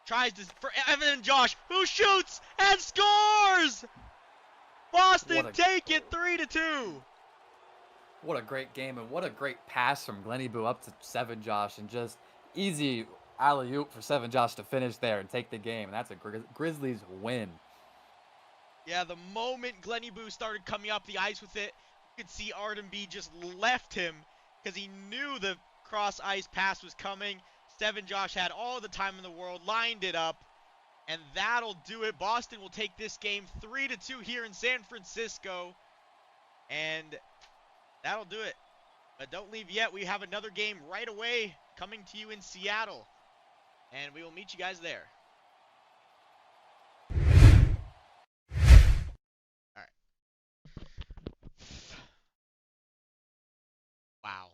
tries to, for Evan Josh, who shoots and scores! Boston take it 3-2. What a great game, and what a great pass from Glenny Boo up to 7 Josh, and just easy alley-oop for 7 Josh to finish there and take the game. And that's a Grizzlies win. Yeah, the moment Glenny Boo started coming up the ice with it, you could see R&B just left him because he knew the cross ice pass was coming. 7 Josh had all the time in the world, lined it up, and that'll do it. Boston will take this game 3-2 here in San Francisco, and that'll do it. But don't leave yet. We have another game right away coming to you in Seattle, and we will meet you guys there. All right. Wow.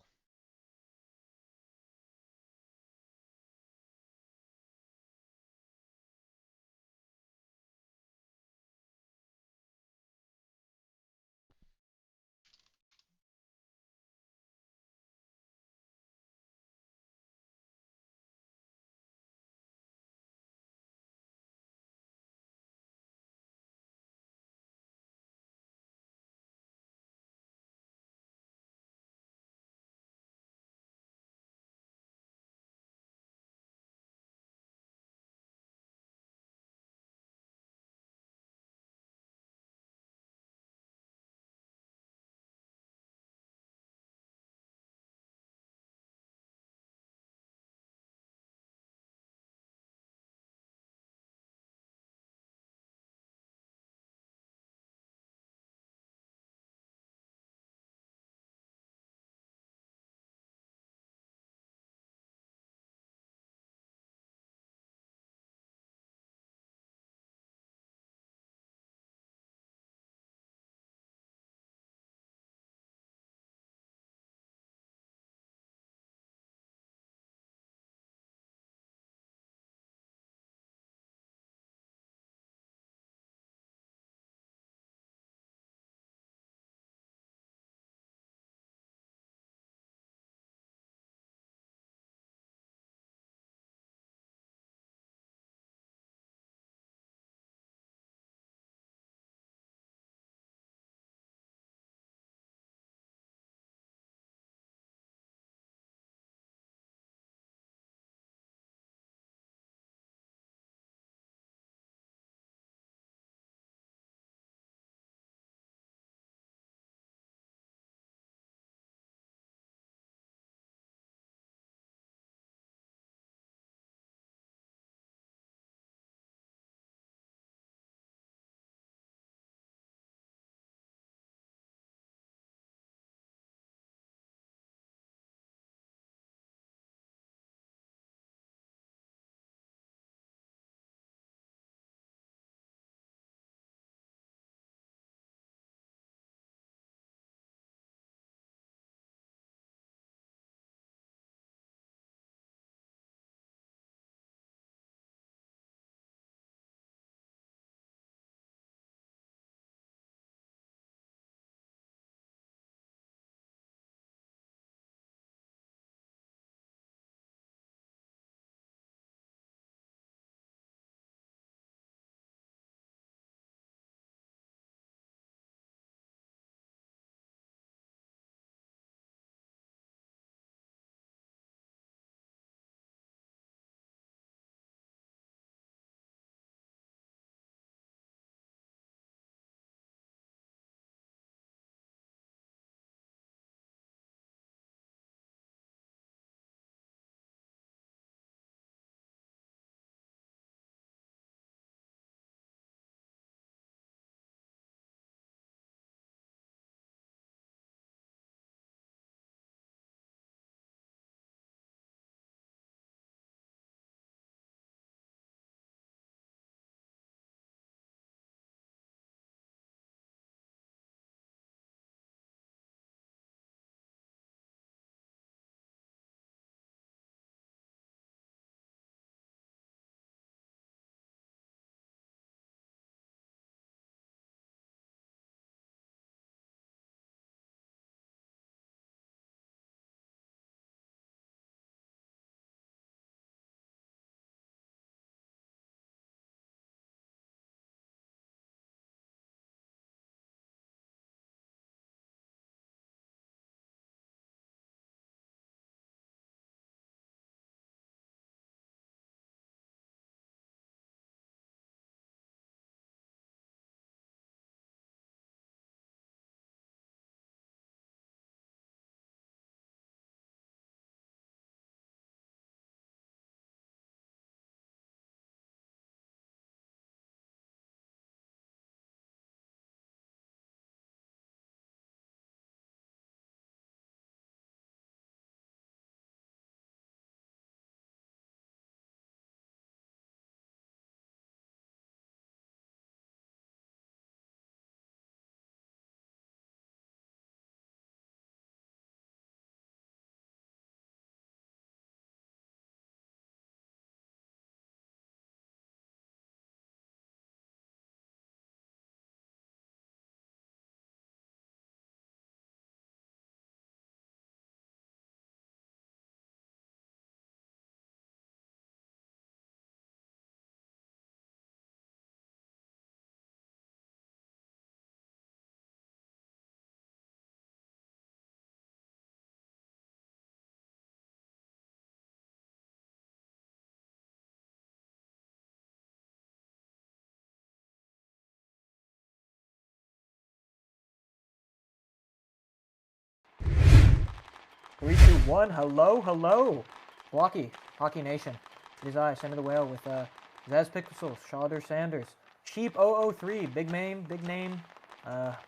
3, 2, 1. Hello, hello. Blockey Hockey Nation. It is I, Senator the Whale, with Zaz Pixels, Shawder Sanders, Sheep 003, big name,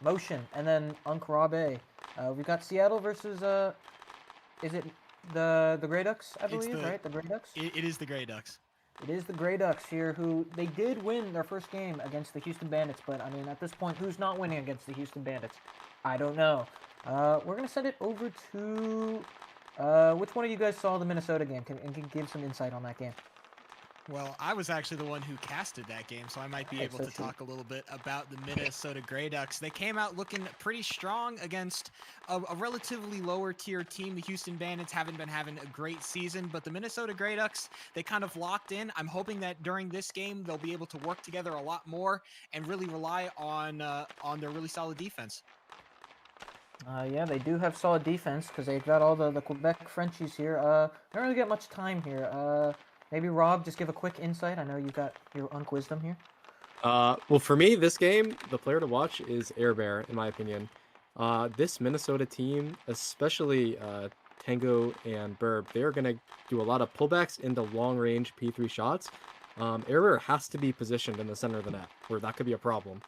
Motion, and then Unkrabe. We've got Seattle versus is it the Grey Ducks? I believe, right? The Grey Ducks. It is the Grey Ducks. It is the Grey Ducks here, who they did win their first game against the Houston Bandits, but I mean, at this point, who's not winning against the Houston Bandits? I don't know. We're gonna send it over to which one of you guys saw the Minnesota game and can give some insight on that game? Well, I was actually the one who casted that game, so I might be able to talk a little bit about the Minnesota Grey Ducks. They came out looking pretty strong against a relatively lower tier team. The Houston Bandits haven't been having a great season, but the Minnesota Grey Ducks, they kind of locked in. I'm hoping that during this game, they'll be able to work together a lot more and really rely on their really solid defense. Yeah, they do have solid defense because they've got all the Quebec Frenchies here. Don't really get much time here. Maybe Rob, just give a quick insight. I know you've got your wisdom here. Well, for me, this game, the player to watch is Air Bear, in my opinion. This Minnesota team, especially Tango and Burb, they're going to do a lot of pullbacks into long-range P3 shots. Air Bear has to be positioned in the center of the net, where that could be a problem.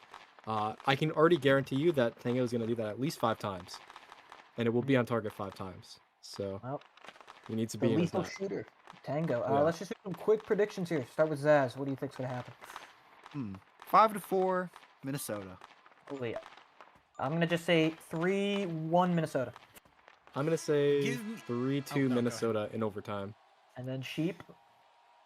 I can already guarantee you that Tango is going to do that at least 5 times, and it will be on target 5 times. So Well, he needs to the be in his lethal net. shooter, Tango. Yeah. Let's just do some quick predictions here. Start with Zaz. What do you think's gonna happen? 5-4 Minnesota. Wait, I'm gonna just say 3-1 Minnesota, I'm going to say Give me- 3-2 Oh, no, go Minnesota in overtime. and then Sheep.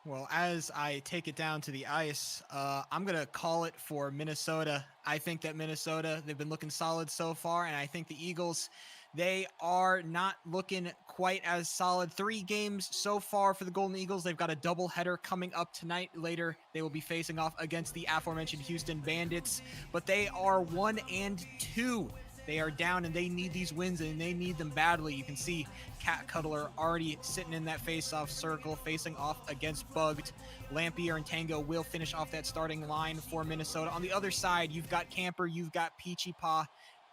Well, as I take it down to the ice, I'm going to call it for Minnesota. I think that Minnesota, they've been looking solid so far, and I think the Eagles, they are not looking quite as solid. 3 games so far for the Golden Eagles. They've got a doubleheader coming up tonight. Later, they will be facing off against the aforementioned Houston Bandits, but they are 1-2. They are down, and they need these wins, and they need them badly. You can see Cat Cuddler already sitting in that face-off circle, facing off against Bugged. Lampier and Tango will finish off that starting line for Minnesota. On the other side, you've got Camper, you've got Peachy Paw,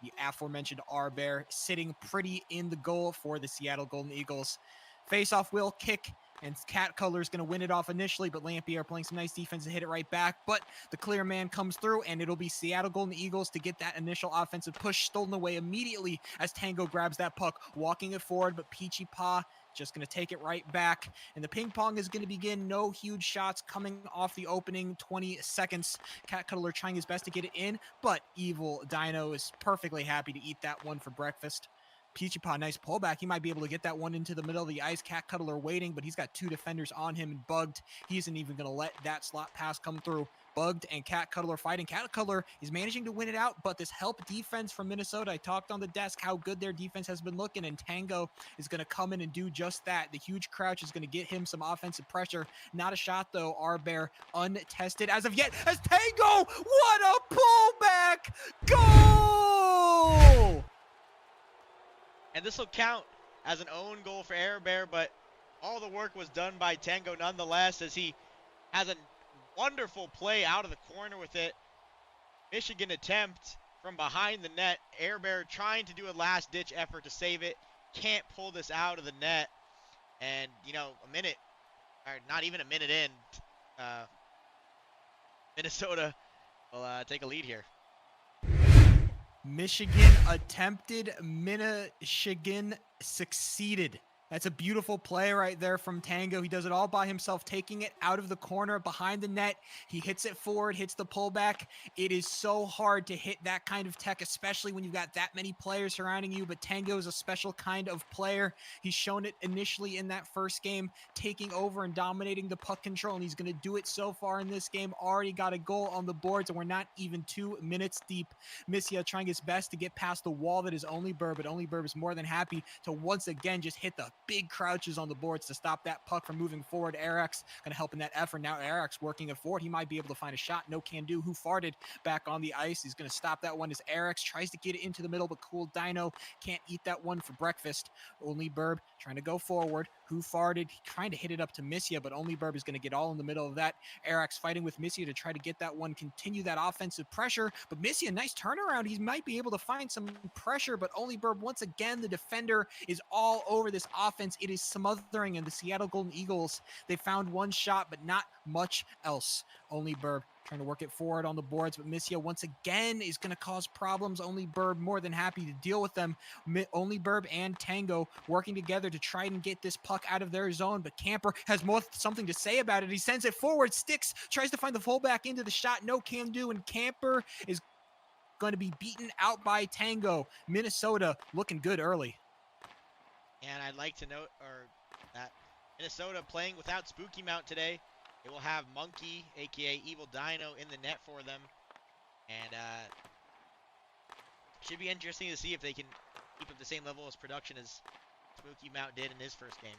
the aforementioned R-Bear, sitting pretty in the goal for the Seattle Golden Eagles. Face-off will kick, and Cat Color is going to win it off initially, but Lampier playing some nice defense to hit it right back. But the clear man comes through, and it'll be Seattle Golden Eagles to get that initial offensive push stolen away immediately as Tango grabs that puck, walking it forward, but Peachy Paw just going to take it right back. And the ping pong is going to begin. No huge shots coming off the opening 20 seconds. Cat Cuddler trying his best to get it in, but Evil Dino is perfectly happy to eat that one for breakfast. Peachy Paw, nice pullback. He might be able to get that one into the middle of the ice. Cat Cuddler waiting, but he's got 2 defenders on him and Bugged. He isn't even going to let that slot pass come through. Bugged and Cat Cuddler fighting. Cat Cuddler is managing to win it out, but this help defense from Minnesota, I talked on the desk how good their defense has been looking, and Tango is going to come in and do just that. The huge crouch is going to get him some offensive pressure. Not a shot, though. R-Bear untested as of yet as Tango, what a pullback! Goal! And this will count as an own goal for Air Bear, but all the work was done by Tango nonetheless, as he has a wonderful play out of the corner with it. Michigan attempt from behind the net. Air Bear trying to do a last-ditch effort to save it. Can't pull this out of the net. And, you know, a minute, or not even a minute in, Minnesota will take a lead here. Michigan attempted, Michigan succeeded. That's a beautiful play right there from Tango. He does it all by himself, taking it out of the corner behind the net. He hits it forward, hits the pullback. It is so hard to hit that kind of tech, especially when you've got that many players surrounding you, but Tango is a special kind of player. He's shown it initially in that first game, taking over and dominating the puck control, and he's going to do it so far in this game. Already got a goal on the boards, and we're not even 2 minutes deep. Missia trying his best to get past the wall that is ohLuvv, but ohLuvv is more than happy to once again just hit the big crouches on the boards to stop that puck from moving forward. Arax going to help in that effort. Now Arax working it forward. He might be able to find a shot. No can do. Who farted back on the ice? He's going to stop that one as Arax tries to get it into the middle, but Cool Dino can't eat that one for breakfast. Only Burb trying to go forward. Who farted? Trying to hit it up to Missia, but ohLuvv is going to get all in the middle of that. Arax fighting with Missia to try to get that one, continue that offensive pressure. But Missia, nice turnaround. He might be able to find some pressure, but ohLuvv, once again, the defender is all over this offense. It is smothering, and the Seattle Golden Eagles, they found one shot, but not much else. ohLuvv trying to work it forward on the boards, but Missia once again is going to cause problems. ohLuvv more than happy to deal with them. ohLuvv and Tango working together to try and get this puck out of their zone, but Camper has something to say about it. He sends it forward. Sticks tries to find the fullback into the shot. No can do, and Camper is going to be beaten out by Tango. Minnesota looking good early. And I'd like to note that Minnesota playing without Spooky Mount today. They will have Monkey, aka Evil Dino, in the net for them. And should be interesting to see if they can keep up the same level of production as Spooky Mount did in his first game.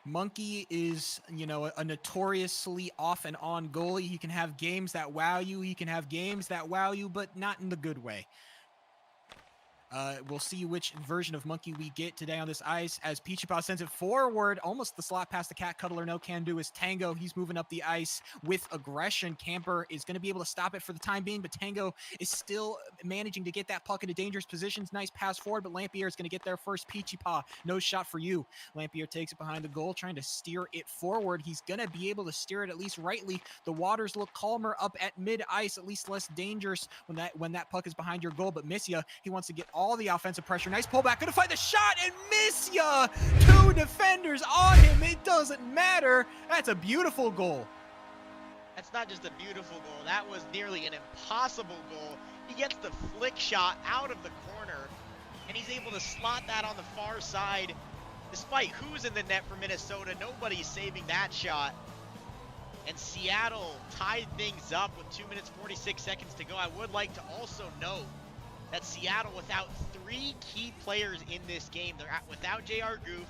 Monkey is, a notoriously off and on goalie. He can have games that wow you. He can have games that wow you, but not in the good way. We'll see which version of Monkey we get today on this ice as Peachypaw sends it forward. Almost the slot past the Cat Cuddler. No can do is Tango. He's moving up the ice with aggression. Camper is going to be able to stop it for the time being, but Tango is still managing to get that puck into dangerous positions. Nice pass forward, but Lampier is going to get there first. Peachypaw, no shot for you. Lampier takes it behind the goal, trying to steer it forward. He's going to be able to steer it at least rightly. The waters look calmer up at mid-ice, at least less dangerous when that puck is behind your goal, but Missia, he wants to get all the offensive pressure. Nice pullback. Gonna find the shot, and Missia! 2 defenders on him. It doesn't matter. That's a beautiful goal. That's not just a beautiful goal. That was nearly an impossible goal. He gets the flick shot out of the corner, and he's able to slot that on the far side. Despite who's in the net for Minnesota, nobody's saving that shot. And Seattle tied things up with 2 minutes 46 seconds to go. I would like to also note that Seattle, without 3 key players in this game, they're without JR Goof,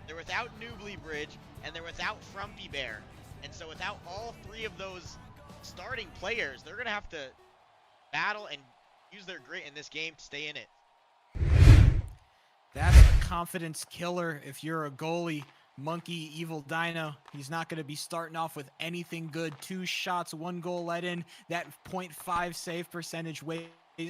they're without Newbly Bridge, and they're without Frumpy Bear. And so without all 3 of those starting players, they're going to have to battle and use their grit in this game to stay in it. That's a confidence killer if you're a goalie. Monkey, Evil Dino, he's not going to be starting off with anything good. 2 shots, 1 goal let in. That .5 save percentage weighs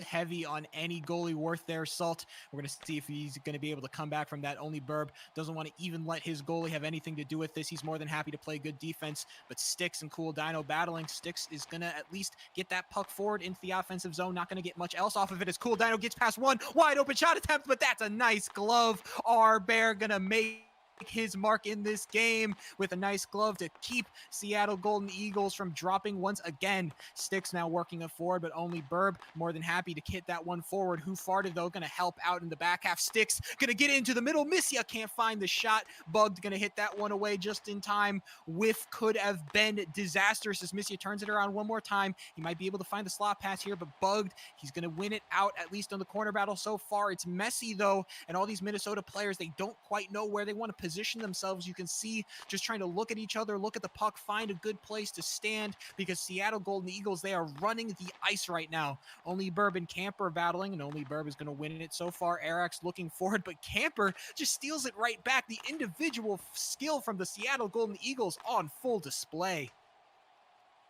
heavy on any goalie worth their salt. We're going to see if he's going to be able to come back from that. ohLuvv doesn't want to even let his goalie have anything to do with this. He's more than happy to play good defense, but Sticks and Cool Dino battling. Sticks is going to at least get that puck forward into the offensive zone. Not going to get much else off of it as Cool Dino gets past one wide open shot attempt, but that's a nice glove. Our Bear going to make his mark in this game with a nice glove to keep Seattle Golden Eagles from dropping once again. Sticks now working it forward, but ohLuvv more than happy to hit that one forward. Who farted though? Going to help out in the back half. Sticks going to get into the middle. Missia can't find the shot. Bugged going to hit that one away just in time. Whiff could have been disastrous as Missia turns it around one more time. He might be able to find the slot pass here, but Bugged, he's going to win it out at least on the corner battle so far. It's messy though, and all these Minnesota players, they don't quite know where they want to position themselves. You can see just trying to look at each other, look at the puck, find a good place to stand, because Seattle Golden Eagles, they are running the ice right now. ohLuvv and Camper battling, and ohLuvv is going to win it so far. Arax looking forward, but Camper just steals it right back. The individual skill from the Seattle Golden Eagles on full display.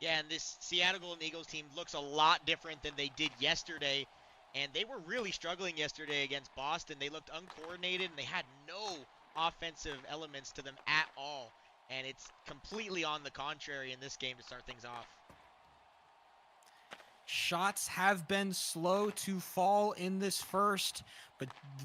Yeah, and this Seattle Golden Eagles team looks a lot different than they did yesterday. And they were really struggling yesterday against Boston. They looked uncoordinated, and they had no offensive elements to them at all. And it's completely on the contrary in this game to start things off. Shots have been slow to fall in this first,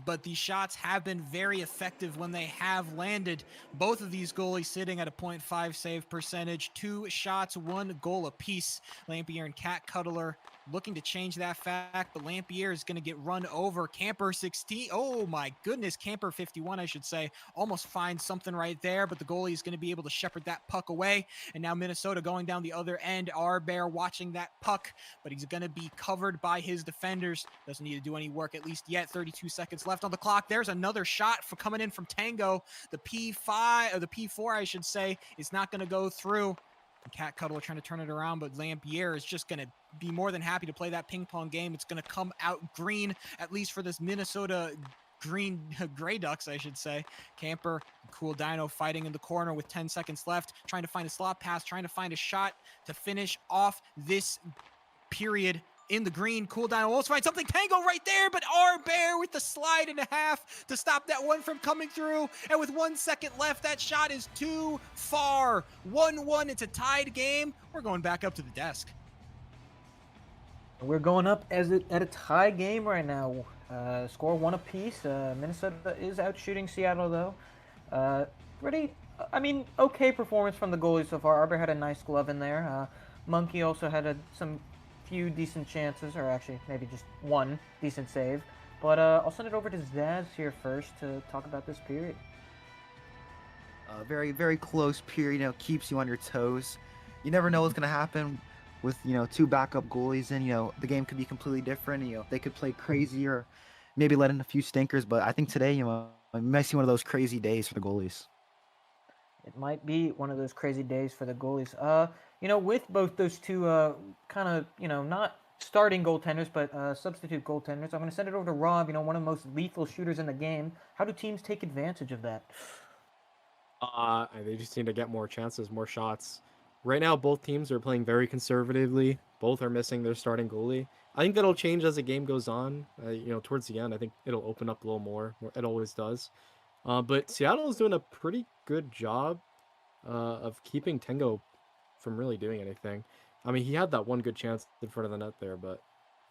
but these shots have been very effective when they have landed. Both of these goalies sitting at a .5 save percentage. 2 shots, 1 goal apiece. Lampier and Cat Cuddler looking to change that fact, but Lampier is going to get run over. Camper 16. Oh my goodness, Camper 51, I should say. Almost finds something right there, but the goalie is going to be able to shepherd that puck away. And now Minnesota going down the other end. Our Bear watching that puck, but he's going to be covered by his defenders. Doesn't need to do any work at least yet. 32 seconds left on the clock. There's another shot for coming in from Tango. The P5 or the P4, I should say, is not going to go through. Cat Cuddler trying to turn it around, but Lampier is just going to be more than happy to play that ping pong game. It's going to come out green, at least for this Minnesota green Gray Ducks, I should say. Camper, Cool Dino fighting in the corner with 10 seconds left, trying to find a slot pass, trying to find a shot to finish off this period in the green. Cool Dino almost finds something. Tango right there, but Bear with the slide and a half to stop that one from coming through. And with 1 second left, that shot is too far. 1-1, it's a tied game. We're going back up to the desk. We're going up at a tie game right now. Score 1 apiece. Minnesota is out shooting Seattle though. Okay performance from the goalies so far. Arbor had a nice glove in there. Monkey also had some few decent chances, or actually maybe just one decent save. But I'll send it over to Zaz here first to talk about this period. Very, very close period, keeps you on your toes. You never know what's going to happen with, 2 backup goalies, and, the game could be completely different. They could play crazy or maybe let in a few stinkers, but I think today, you might see one of those crazy days for the goalies. It might be one of those crazy days for the goalies. With both those two kind of, not starting goaltenders, but substitute goaltenders, I'm going to send it over to Rob, one of the most lethal shooters in the game. How do teams take advantage of that? They just need to get more chances, more shots. Right now, both teams are playing very conservatively. Both are missing their starting goalie. I think that'll change as the game goes on. Towards the end, I think it'll open up a little more. It always does. But Seattle is doing a pretty good job of keeping Tango from really doing anything. I mean, he had that one good chance in front of the net there, but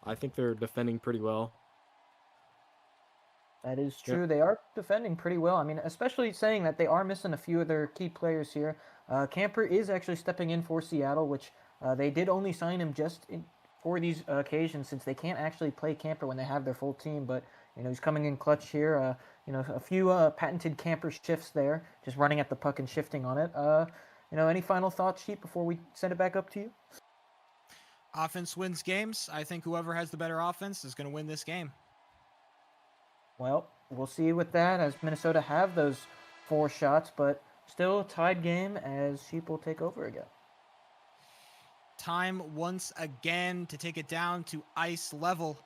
I think they're defending pretty well. That is true. Yeah. They are defending pretty well. I mean, especially saying that they are missing a few of their key players here. Camper is actually stepping in for Seattle, which they did only sign him for these occasions, since they can't actually play Camper when they have their full team. But, he's coming in clutch here. A few patented Camper shifts there, just running at the puck and shifting on it. Any final thoughts, Sheep, before we send it back up to you? Offense wins games. I think whoever has the better offense is going to win this game. Well, we'll see with that, as Minnesota have those 4 shots, but still a tied game as Sheep will take over again. Time once again to take it down to ice level.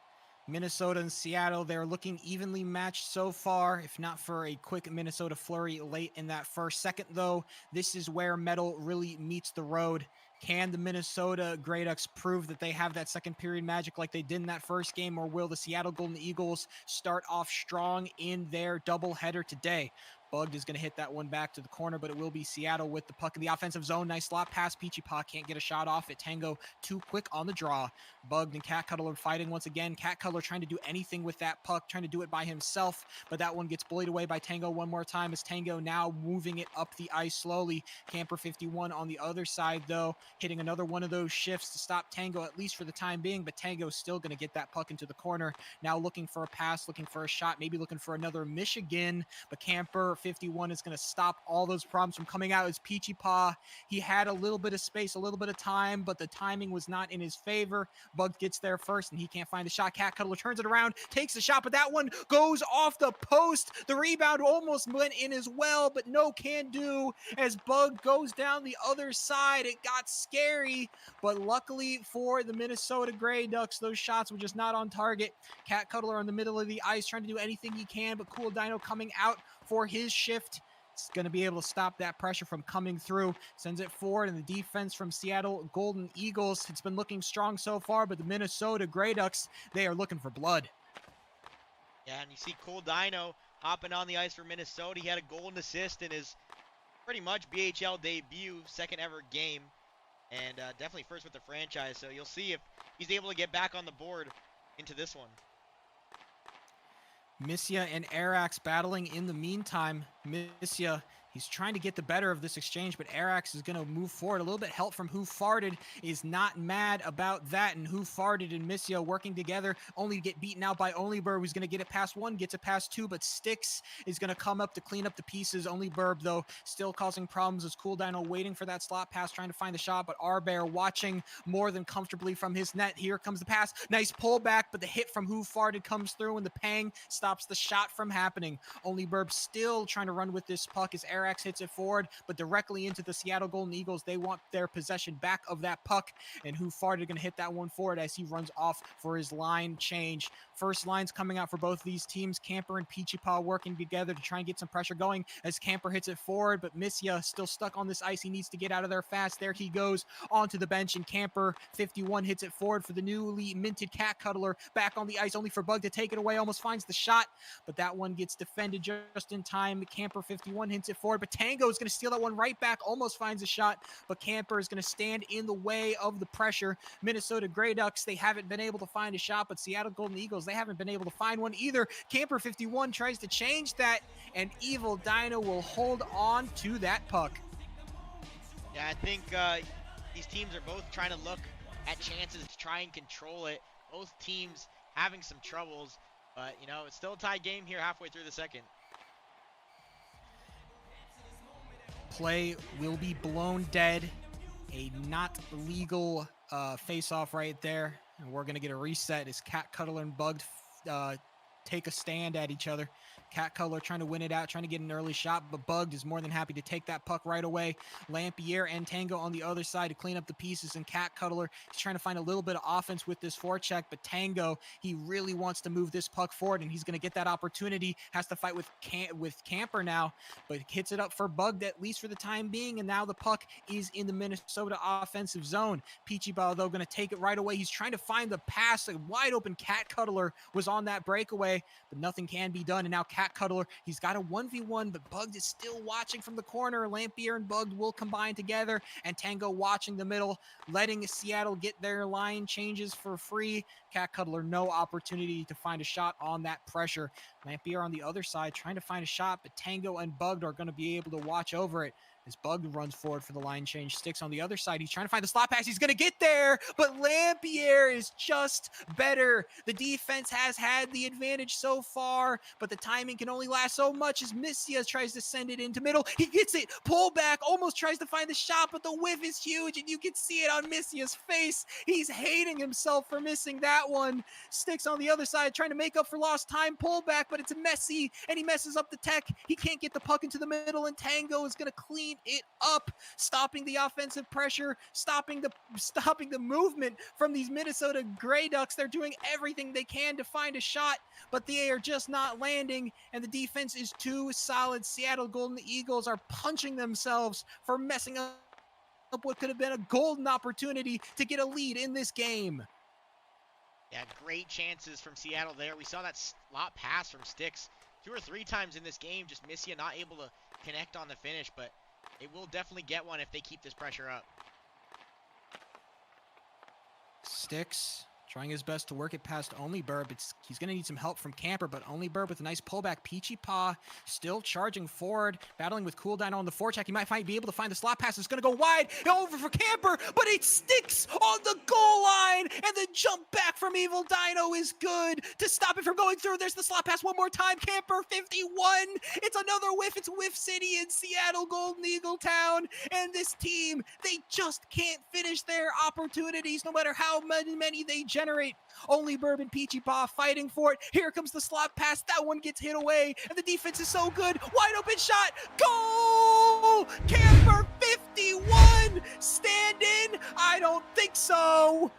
Minnesota and Seattle, they're looking evenly matched so far, if not for a quick Minnesota flurry late in that first second, though. This is where metal really meets the road. Can the Minnesota Grey Ducks prove that they have that second period magic like they did in that first game, or will the Seattle Golden Eagles start off strong in their doubleheader today? Bugged is going to hit that one back to the corner, but it will be Seattle with the puck in the offensive zone. Nice slot pass. Peachy Paw can't get a shot off it. Tango too quick on the draw. Bugged and Cat Cuddler fighting once again. Cat Cuddler trying to do anything with that puck, trying to do it by himself, but that one gets bullied away by Tango one more time, as Tango now moving it up the ice slowly. Camper 51 on the other side, though, hitting another one of those shifts to stop Tango, at least for the time being, but Tango's still going to get that puck into the corner. Now looking for a pass, looking for a shot, maybe looking for another Michigan, but Camper 51 is going to stop all those problems from coming out. As Peachy Paw, he had a little bit of space, a little bit of time, but the timing was not in his favor. Bug gets there first, and he can't find the shot. Cat Cuddler turns it around, takes the shot, but that one goes off the post. The rebound almost went in as well, but no can do as Bug goes down the other side. It got scary, but luckily for the Minnesota Grey Ducks, those shots were just not on target. Cat Cuddler in the middle of the ice trying to do anything he can, but Cool Dino coming out for his shift. It's going to be able to stop that pressure from coming through. Sends it forward, and the defense from Seattle Golden Eagles, it's been looking strong so far, but the Minnesota Grey Ducks, they are looking for blood. Yeah, and you see Cool Dino hopping on the ice for Minnesota. He had a goal and assist in his pretty much BHL debut, second ever game, and definitely first with the franchise. So you'll see if he's able to get back on the board into this one. Missia and Arax battling in the meantime. Missia, he's trying to get the better of this exchange, but Arax is going to move forward. A little bit help from Who Farted is not mad about that, and Who Farted and Missia working together, only to get beaten out by ohLuvv, who's going to get it past 1, gets it past 2, but Styx is going to come up to clean up the pieces. ohLuvv, though, still causing problems as Cool Dino waiting for that slot pass, trying to find the shot, but Bear watching more than comfortably from his net. Here comes the pass. Nice pullback, but the hit from Who Farted comes through, and the pang stops the shot from happening. ohLuvv still trying to to run with this puck as Arax hits it forward, but directly into the Seattle Golden Eagles. They want their possession back of that puck, and who farted going to hit that one forward as he runs off for his line change. First lines coming out for both of these teams. Camper and Peachy Paw working together to try and get some pressure going as Camper hits it forward, but Missia still stuck on this ice. He needs to get out of there fast. There he goes onto the bench, and Camper 51 hits it forward for the newly minted Cat Cuddler. Back on the ice only for Bug to take it away. Almost finds the shot, but that one gets defended just in time. Camper 51 hits it forward, but Tango is going to steal that one right back. Almost finds a shot, but Camper is going to stand in the way of the pressure. Minnesota Grey Ducks, they haven't been able to find a shot, but Seattle Golden Eagles, they haven't been able to find one either. Camper 51 tries to change that, and Evil Dino will hold on to that puck. Yeah, I think these teams are both trying to look at chances to try and control it. Both teams having some troubles, but you know, it's still a tied game here halfway through the second. Play will be blown dead. A not legal face-off right there, and we're gonna get a reset as Cat Cuddler and Bugged take a stand at each other. Cat Cuddler trying to win it out, trying to get an early shot, but Bugged is more than happy to take that puck right away. Lampierre and Tango on the other side to clean up the pieces, and Cat Cuddler is trying to find a little bit of offense with this forecheck, but Tango, he really wants to move this puck forward, and he's going to get that opportunity. Has to fight with Camper now, but hits it up for Bugged at least for the time being, and now the puck is in the Minnesota offensive zone. Peachy Ball, though, going to take it right away. He's trying to find the pass. A wide open Cat Cuddler was on that breakaway, but nothing can be done, and now Cat Cuddler, he's got a 1v1, but Bugged is still watching from the corner. Lampierre and Bugged will combine together, and Tango watching the middle, letting Seattle get their line changes for free. Cat Cuddler, no opportunity to find a shot on that pressure. Lampierre on the other side trying to find a shot, but Tango and Bugged are going to be able to watch over it. As Bugged runs forward for the line change, Sticks on the other side. He's trying to find the slot pass. He's going to get there, but Lampierre is just better. The defense has had the advantage so far, but the timing can only last so much as Missia tries to send it into middle. He gets it, pull back, almost tries to find the shot, but the whiff is huge, and you can see it on Missia's face. He's hating himself for missing that one. Sticks on the other side trying to make up for lost time, pull back, but it's messy, and he messes up the tech. He can't get the puck into the middle, and Tango is going to clean it up, stopping the offensive pressure, stopping the movement from these Minnesota Grey Ducks. They're doing everything they can to find a shot, but they are just not landing, and the defense is too solid. Seattle Golden Eagles are punching themselves for messing up what could have been a golden opportunity to get a lead in this game. Yeah, great chances from Seattle there. We saw that slot pass from Sticks 2 or 3 times in this game. Just Missia not able to connect on the finish, but they will definitely get one if they keep this pressure up. Sticks trying his best to work it past ohLuvv. He's going to need some help from Camper, but ohLuvv with a nice pullback. Peachy Paw still charging forward, battling with Cool Dino on the forecheck. He might be able to find the slot pass. It's going to go wide, over for Camper, but it sticks on the goal line, and the jump back from Evil Dino is good to stop it from going through. There's the slot pass one more time. Camper 51. It's another whiff. It's Whiff City in Seattle Golden Eagle Town, and this team, they just can't finish their opportunities no matter how many they generate. ohLuvv and Peachy Paw fighting for it. Here comes the slot pass. That one gets hit away, and the defense is so good. Wide open shot. Goal! Camper 51. Stand in? I don't think so.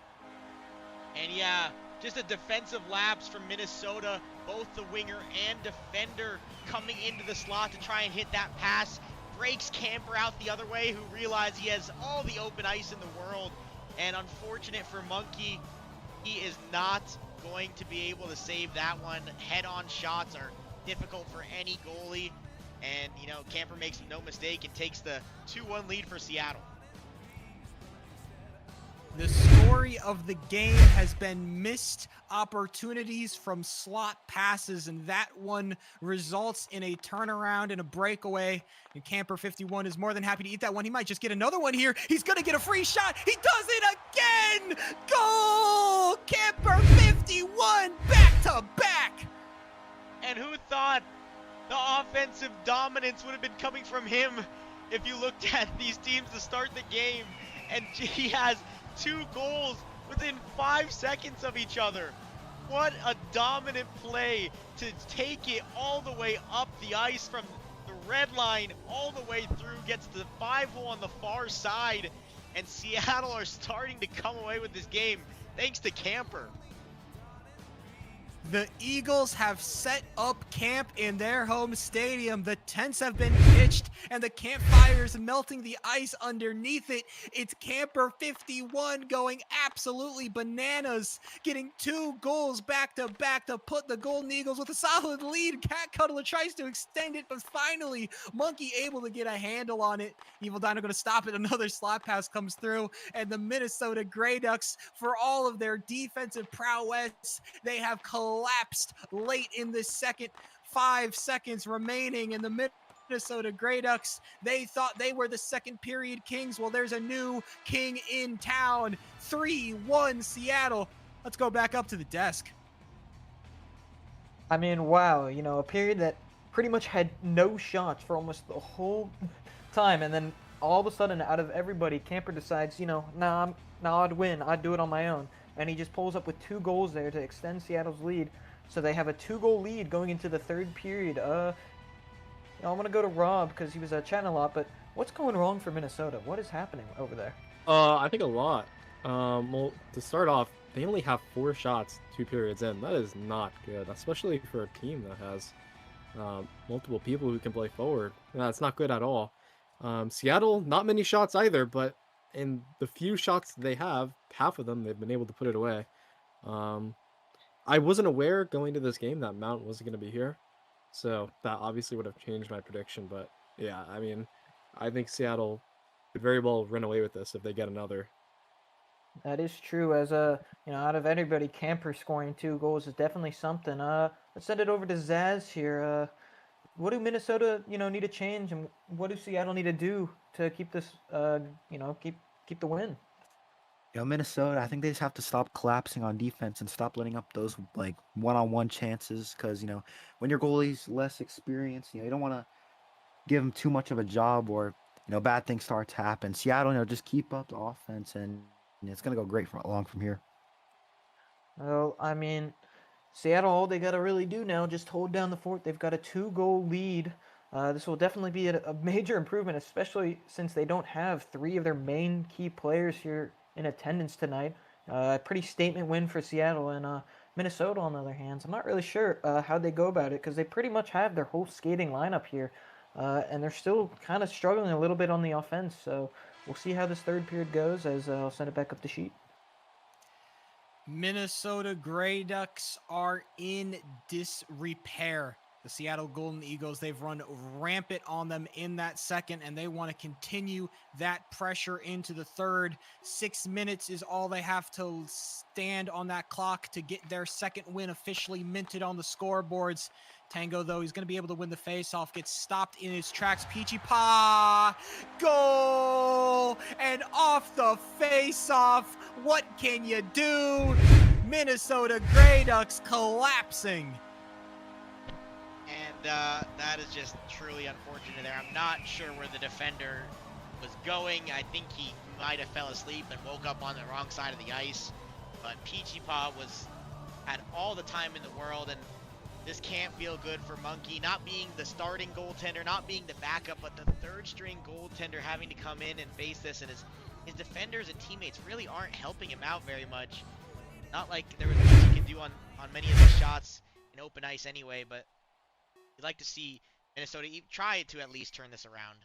And yeah, just a defensive lapse from Minnesota. Both the winger and defender coming into the slot to try and hit that pass. Breaks Camper out the other way, who realized he has all the open ice in the world. And unfortunate for Monkey, he is not going to be able to save that one. Head-on shots are difficult for any goalie. And, you know, Camper makes no mistake and takes the 2-1 lead for Seattle. The story of the game has been missed opportunities from slot passes, and that one results in a turnaround and a breakaway. And Camper 51 is more than happy to eat that one. He might just get another one here. He's going to get a free shot. He does it again. Goal! Camper 51 back to back. And who thought the offensive dominance would have been coming from him if you looked at these teams to start the game? And he has 2 goals within 5 seconds of each other. What a dominant play to take it all the way up the ice from the red line all the way through, gets to the 5-hole on the far side, and Seattle are starting to come away with this game thanks to Camper. The Eagles have set up camp in their home stadium. The tents have been pitched and the campfires melting the ice underneath it. It's Camper 51 going absolutely bananas, getting 2 goals back to back to put the Golden Eagles with a solid lead. Cat Cuddler tries to extend it, but finally Monkey able to get a handle on it. Evil Dino going to stop it. Another slot pass comes through, and the Minnesota Grey Ducks, for all of their defensive prowess, they have collapsed late in this second. 5 seconds remaining in the Minnesota Grey Ducks. They thought they were the second period kings. Well, there's a new king in town. 3-1 Seattle. Let's go back up to the desk. I mean, wow, you know, a period that pretty much had no shots for almost the whole time, and then all of a sudden, out of everybody, Camper decides, you know, nah, I'd win. I'd do it on my own. And he just pulls up with 2 goals there to extend Seattle's lead. So they have a 2-goal lead going into the 3rd period. You know, I'm going to go to Rob because he was chatting a lot, but what's going wrong for Minnesota? What is happening over there? I think a lot. Well, to start off, they only have 4 shots 2 periods in. That is not good, especially for a team that has multiple people who can play forward. That's not good at all. Seattle, not many shots either, but in the few shots they have, half of them they've been able to put it away. I wasn't aware going to this game that Mount wasn't going to be here, so that obviously would have changed my prediction. But yeah, I mean, I think Seattle could very well run away with this if they get another. That is true. As you know, out of anybody, Camper scoring 2 goals is definitely something. Let's send it over to Zaz here. What do Minnesota, you know, need to change, and what do Seattle need to do to keep this, you know, keep the win? You know, Minnesota, I think they just have to stop collapsing on defense and stop letting up those like one-on-one chances. Because you know, when your goalie's less experienced, you know, you don't want to give him too much of a job, or you know, bad things start to happen. Seattle, you know, just keep up the offense, and it's gonna go great along from here. Well, I mean, Seattle, all they got to really do now, just hold down the fort. They've got a 2-goal lead. This will definitely be a major improvement, especially since they don't have 3 of their main key players here in attendance tonight. Pretty statement win for Seattle. And Minnesota, on the other hand, I'm not really sure how they go about it, because they pretty much have their whole skating lineup here. And they're still kind of struggling a little bit on the offense. So we'll see how this 3rd period goes, as I'll send it back up the sheet. Minnesota Grey Ducks are in disrepair. The Seattle Golden Eagles, they've run rampant on them in that second, and they want to continue that pressure into the 3rd. 6 minutes is all they have to stand on that clock to get their 2nd win officially minted on the scoreboards. Tango, though, he's going to be able to win the faceoff, gets stopped in his tracks. Peachy Pa, goal! And off the faceoff, what can you do? Minnesota Grey Ducks collapsing. And that is just truly unfortunate there. I'm not sure where the defender was going. I think he might have fell asleep and woke up on the wrong side of the ice. But Peachy Pa had all the time in the world, and this can't feel good for Monkey, not being the starting goaltender, not being the backup, but the 3rd string goaltender having to come in and face this, and his defenders and teammates really aren't helping him out very much. Not like there was much he can do on many of these shots in open ice anyway, but you'd like to see Minnesota try to at least turn this around.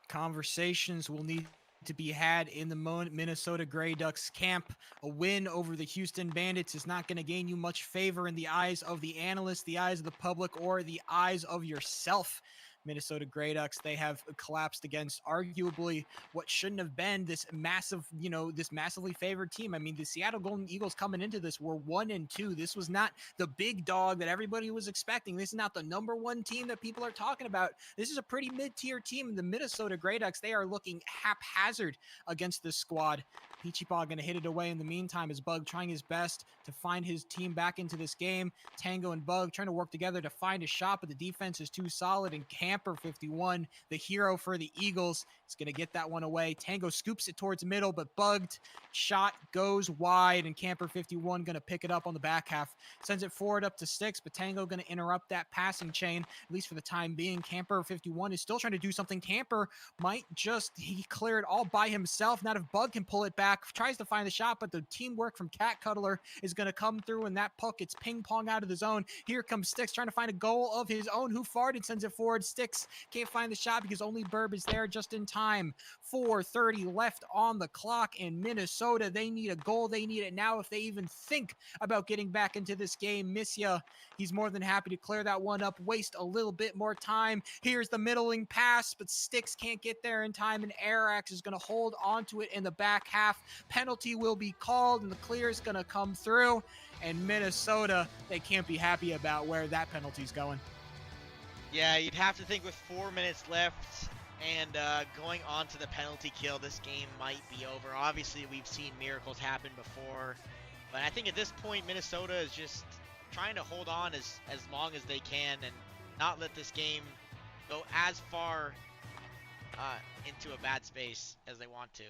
Conversations will need to be had in the Minnesota Grey Ducks camp. A win over the Houston Bandits is not going to gain you much favor in the eyes of the analysts, the eyes of the public, or the eyes of yourself. Minnesota Grey Ducks, they have collapsed against arguably what shouldn't have been this massive, you know, this massively favored team. I mean, the Seattle Golden Eagles coming into this were 1-2. This was not the big dog that everybody was expecting. This is not the #1 team that people are talking about. This is a pretty mid-tier team. The Minnesota Grey Ducks, they are looking haphazard against this squad. Peachy Paw going to hit it away in the meantime as Bug trying his best to find his team back into this game. Tango and Bug trying to work together to find a shot, but the defense is too solid, and Camper 51, the hero for the Eagles, is going to get that one away. Tango scoops it towards the middle, but Bugged shot goes wide, and Camper 51 going to pick it up on the back half. Sends it forward up to Sticks, but Tango going to interrupt that passing chain, at least for the time being. Camper 51 is still trying to do something. Camper might just, he cleared all by himself. Not if Bug can pull it back, tries to find the shot, but the teamwork from Cat Cuddler is going to come through, and that puck gets ping-pong out of the zone. Here comes Sticks trying to find a goal of his own. Who farted? Sends it forward. Sticks can't find the shot because only Burb is there just in time. 4:30 left on the clock in Minnesota. They need a goal. They need it now if they even think about getting back into this game. Missia, he's more than happy to clear that one up, waste a little bit more time. Here's the middling pass, but Sticks can't get there in time, and Arax is going to hold onto it in the back half. Penalty will be called, and the clear is going to come through. And Minnesota, they can't be happy about where that penalty's going. Yeah, you'd have to think with 4 minutes left and going on to the penalty kill, this game might be over. Obviously, we've seen miracles happen before, but I think at this point, Minnesota is just trying to hold on as long as they can and not let this game go as far into a bad space as they want to.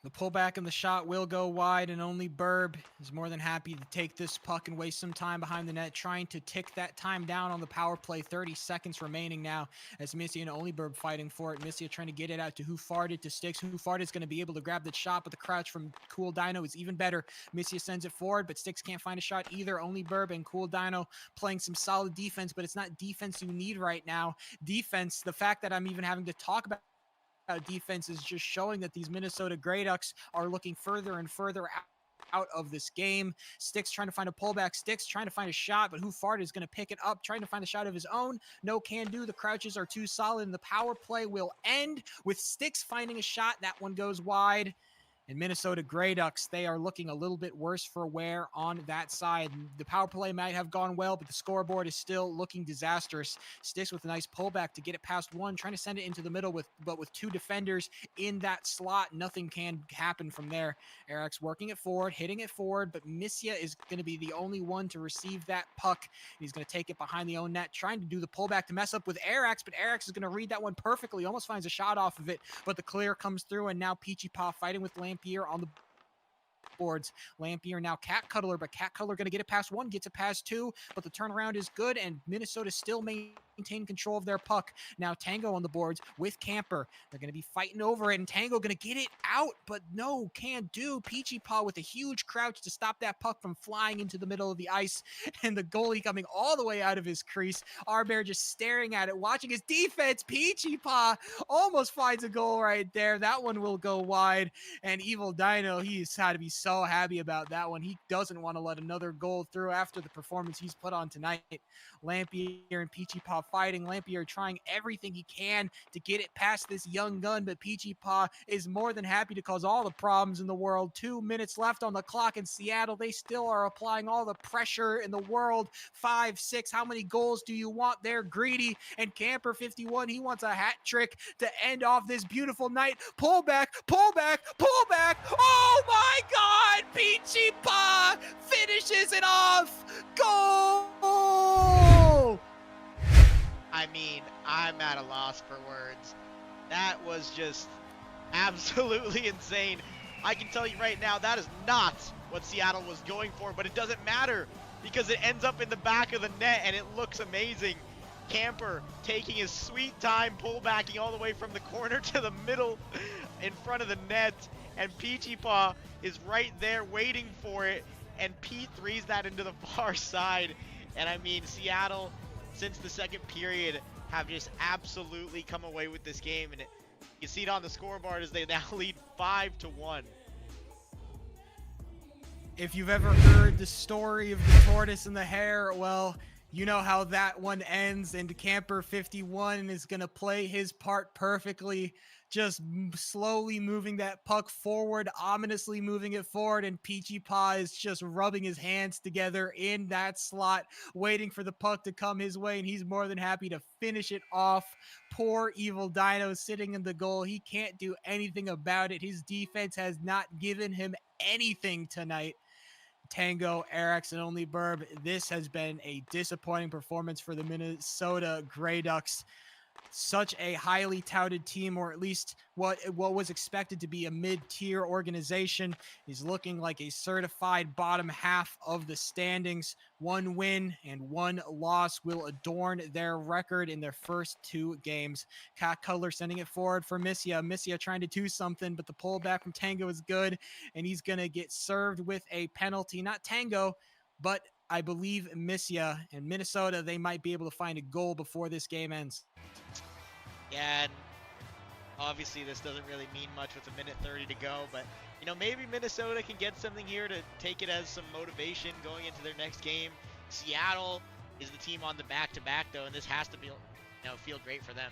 The pullback and the shot will go wide, and only Burb is more than happy to take this puck and waste some time behind the net, trying to tick that time down on the power play. 30 seconds remaining now as Missia and only Burb fighting for it. Missia trying to get it out to Who Farted, to Sticks. Who Farted is going to be able to grab the shot, but the crouch from Cool Dino is even better. Missia sends it forward, but Sticks can't find a shot either. Only Burb and Cool Dino playing some solid defense, but it's not defense you need right now. Defense, the fact that I'm even having to talk about defense is just showing that these Minnesota Grey Ducks are looking further and further out of this game. Sticks trying to find a pullback. Sticks trying to find a shot, but Who Farted is going to pick it up, trying to find a shot of his own. No can do. The crouches are too solid, and the power play will end with Sticks finding a shot. That one goes wide. And Minnesota Grey Ducks, they are looking a little bit worse for wear on that side. The power play might have gone well, but the scoreboard is still looking disastrous. Sticks with a nice pullback to get it past one, trying to send it into the middle, but with two defenders in that slot, nothing can happen from there. Eric's working it forward, hitting it forward, but Missia is going to be the only one to receive that puck. He's going to take it behind the own net, trying to do the pullback to mess up with Arax, but Arax is going to read that one perfectly, almost finds a shot off of it, but the clear comes through, and now Peachy Paw fighting with Lampier on the boards. Lampier now Cat Cuddler, but Cat Cuddler going to get it past one, gets it past two, but the turnaround is good, and Minnesota still maintain control of their puck. Now Tango on the boards with Camper. They're going to be fighting over it, and Tango going to get it out, but no, can't do. Peachy Paw with a huge crouch to stop that puck from flying into the middle of the ice, and the goalie coming all the way out of his crease. Arbear just staring at it, watching his defense. Peachy Paw almost finds a goal right there. That one will go wide, and Evil Dino, he's had to be so happy about that one. He doesn't want to let another goal through after the performance he's put on tonight. Lampier and Peachy Paw fighting. Lampier trying everything he can to get it past this young gun, but Peachy Paw is more than happy to cause all the problems in the world. 2 minutes left on the clock in Seattle. They still are applying all the pressure in the world. 5-6. How many goals do you want? They're greedy. And Camper 51, he wants a hat trick to end off this beautiful night. Pull back, pull back, pull back. Oh my God! Peachy Paw finishes it off. Goal! I mean, I'm at a loss for words. That was just absolutely insane. I can tell you right now, that is not what Seattle was going for, but it doesn't matter because it ends up in the back of the net and it looks amazing. Camper taking his sweet time, pullbacking all the way from the corner to the middle in front of the net, and Peachy Paw is right there waiting for it, and P3's that into the far side. And I mean, Seattle, since the second period, have just absolutely come away with this game, and you see it on the scoreboard as they now lead 5-1. If you've ever heard the story of the tortoise and the hare, well, you know how that one ends, and Camper 51 is going to play his part perfectly just slowly moving that puck forward, ominously moving it forward, and Peachy Paw is just rubbing his hands together in that slot, waiting for the puck to come his way, and he's more than happy to finish it off. Poor Evil Dino sitting in the goal. He can't do anything about it. His defense has not given him anything tonight. Tango, Eriks, and ohLuvv, this has been a disappointing performance for the Minnesota Grey Ducks. Such a highly touted team, or at least what was expected to be a mid-tier organization, is looking like a certified bottom half of the standings. 1 win and 1 loss will adorn their record in their first 2 games. Cat Cutler sending it forward for Missia. Missia trying to do something, but the pullback from Tango is good, and he's going to get served with a penalty. Not Tango, but I believe Missia. And Minnesota, they might be able to find a goal before this game ends. Yeah, and obviously this doesn't really mean much with 1:30 to go, but maybe Minnesota can get something here to take it as some motivation going into their next game. Seattle is the team on the back-to-back though, and this has to be, feel great for them.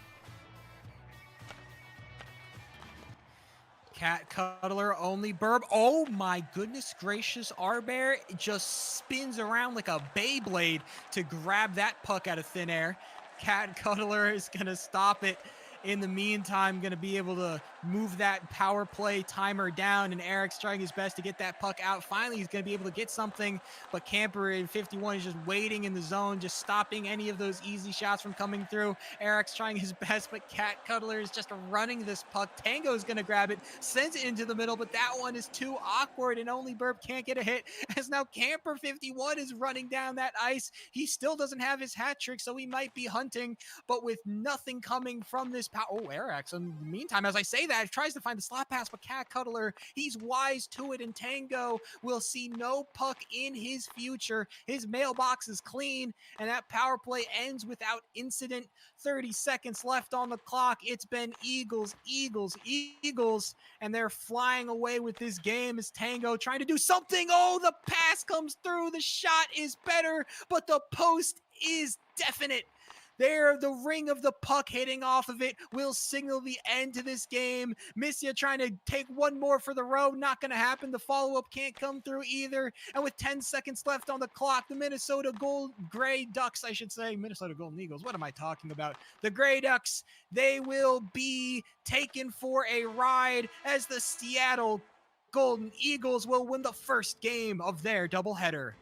Cat Cuddler, ohLuvv. Oh my goodness gracious, Arbear just spins around like a Beyblade to grab that puck out of thin air. Cat Cuddler is going to stop it. In the meantime, going to be able to move that power play timer down, and Erik's trying his best to get that puck out. Finally, he's going to be able to get something, but Camper in 51 is just waiting in the zone, just stopping any of those easy shots from coming through. Erik's trying his best, but Cat Cuddler is just running this puck. Tango's going to grab it, sends it into the middle, but that one is too awkward, and ohLuvv can't get a hit, as now Camper 51 is running down that ice. He still doesn't have his hat trick, so he might be hunting, but with nothing coming from this Eriks, in the meantime, as I say that, tries to find the slot pass, but Cat Cuddler, he's wise to it, and Tango will see no puck in his future. His mailbox is clean, and that power play ends without incident. 30 seconds left on the clock. It's been Eagles, Eagles, Eagles, and they're flying away with this game as Tango trying to do something. Oh, the pass comes through. The shot is better, but the post is definite. There, the ring of the puck hitting off of it will signal the end to this game. Missia trying to take one more for the road. Not going to happen. The follow-up can't come through either. And with 10 seconds left on the clock, the Minnesota Grey Ducks, I should say, Minnesota Golden Eagles. What am I talking about? The Grey Ducks, they will be taken for a ride as the Seattle Golden Eagles will win the first game of their doubleheader.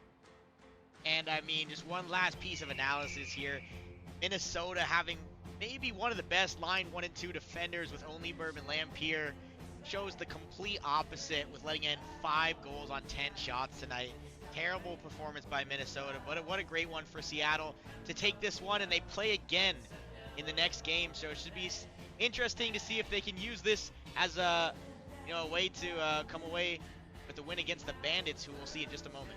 And I mean, just one last piece of analysis here. Minnesota having maybe one of the best line 1 and 2 defenders with ohLuvv and Lampier shows the complete opposite with letting in 5 goals on 10 shots tonight. Terrible performance by Minnesota, but what a great one for Seattle to take this one, and they play again in the next game. So it should be interesting to see if they can use this as a way to come away with the win against the Bandits, who we'll see in just a moment.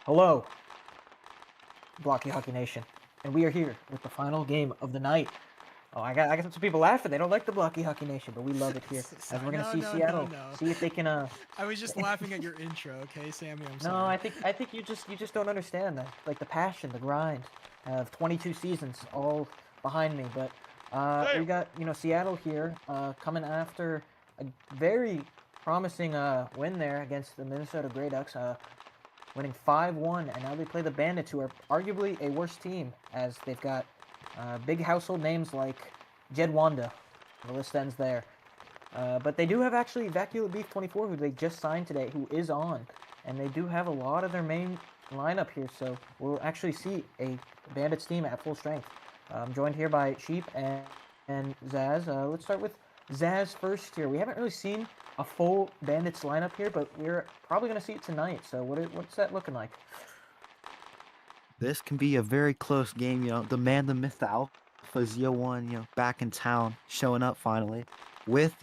Hello, Blockey Hockey Nation, and we are here with the final game of the night. Oh, I got some people laughing. They don't like the Blockey Hockey Nation, but we love it here. As Sorry, we're gonna no, see no, Seattle, no. see if they can. I was just laughing at your intro, okay, Sammy? I'm No, sorry. I think you just don't understand that, like the passion, the grind of 22 seasons all behind me. But we got Seattle here coming after a very promising win there against the Minnesota Grey Ducks, winning 5-1, and now they play the Bandits, who are arguably a worse team, as they've got big household names like Jed Wanda. The list ends there. But they do have actually Vacuole Beef 24, who they just signed today, who is on. And they do have a lot of their main lineup here, so we'll actually see a Bandits team at full strength. I'm joined here by Sheep and Zaz. Let's start with Zaz first here. We haven't really seen a full Bandits lineup here, but we're probably going to see it tonight. So what's that looking like? This can be a very close game. The man, the myth, the alpha, Z01, back in town, showing up finally with,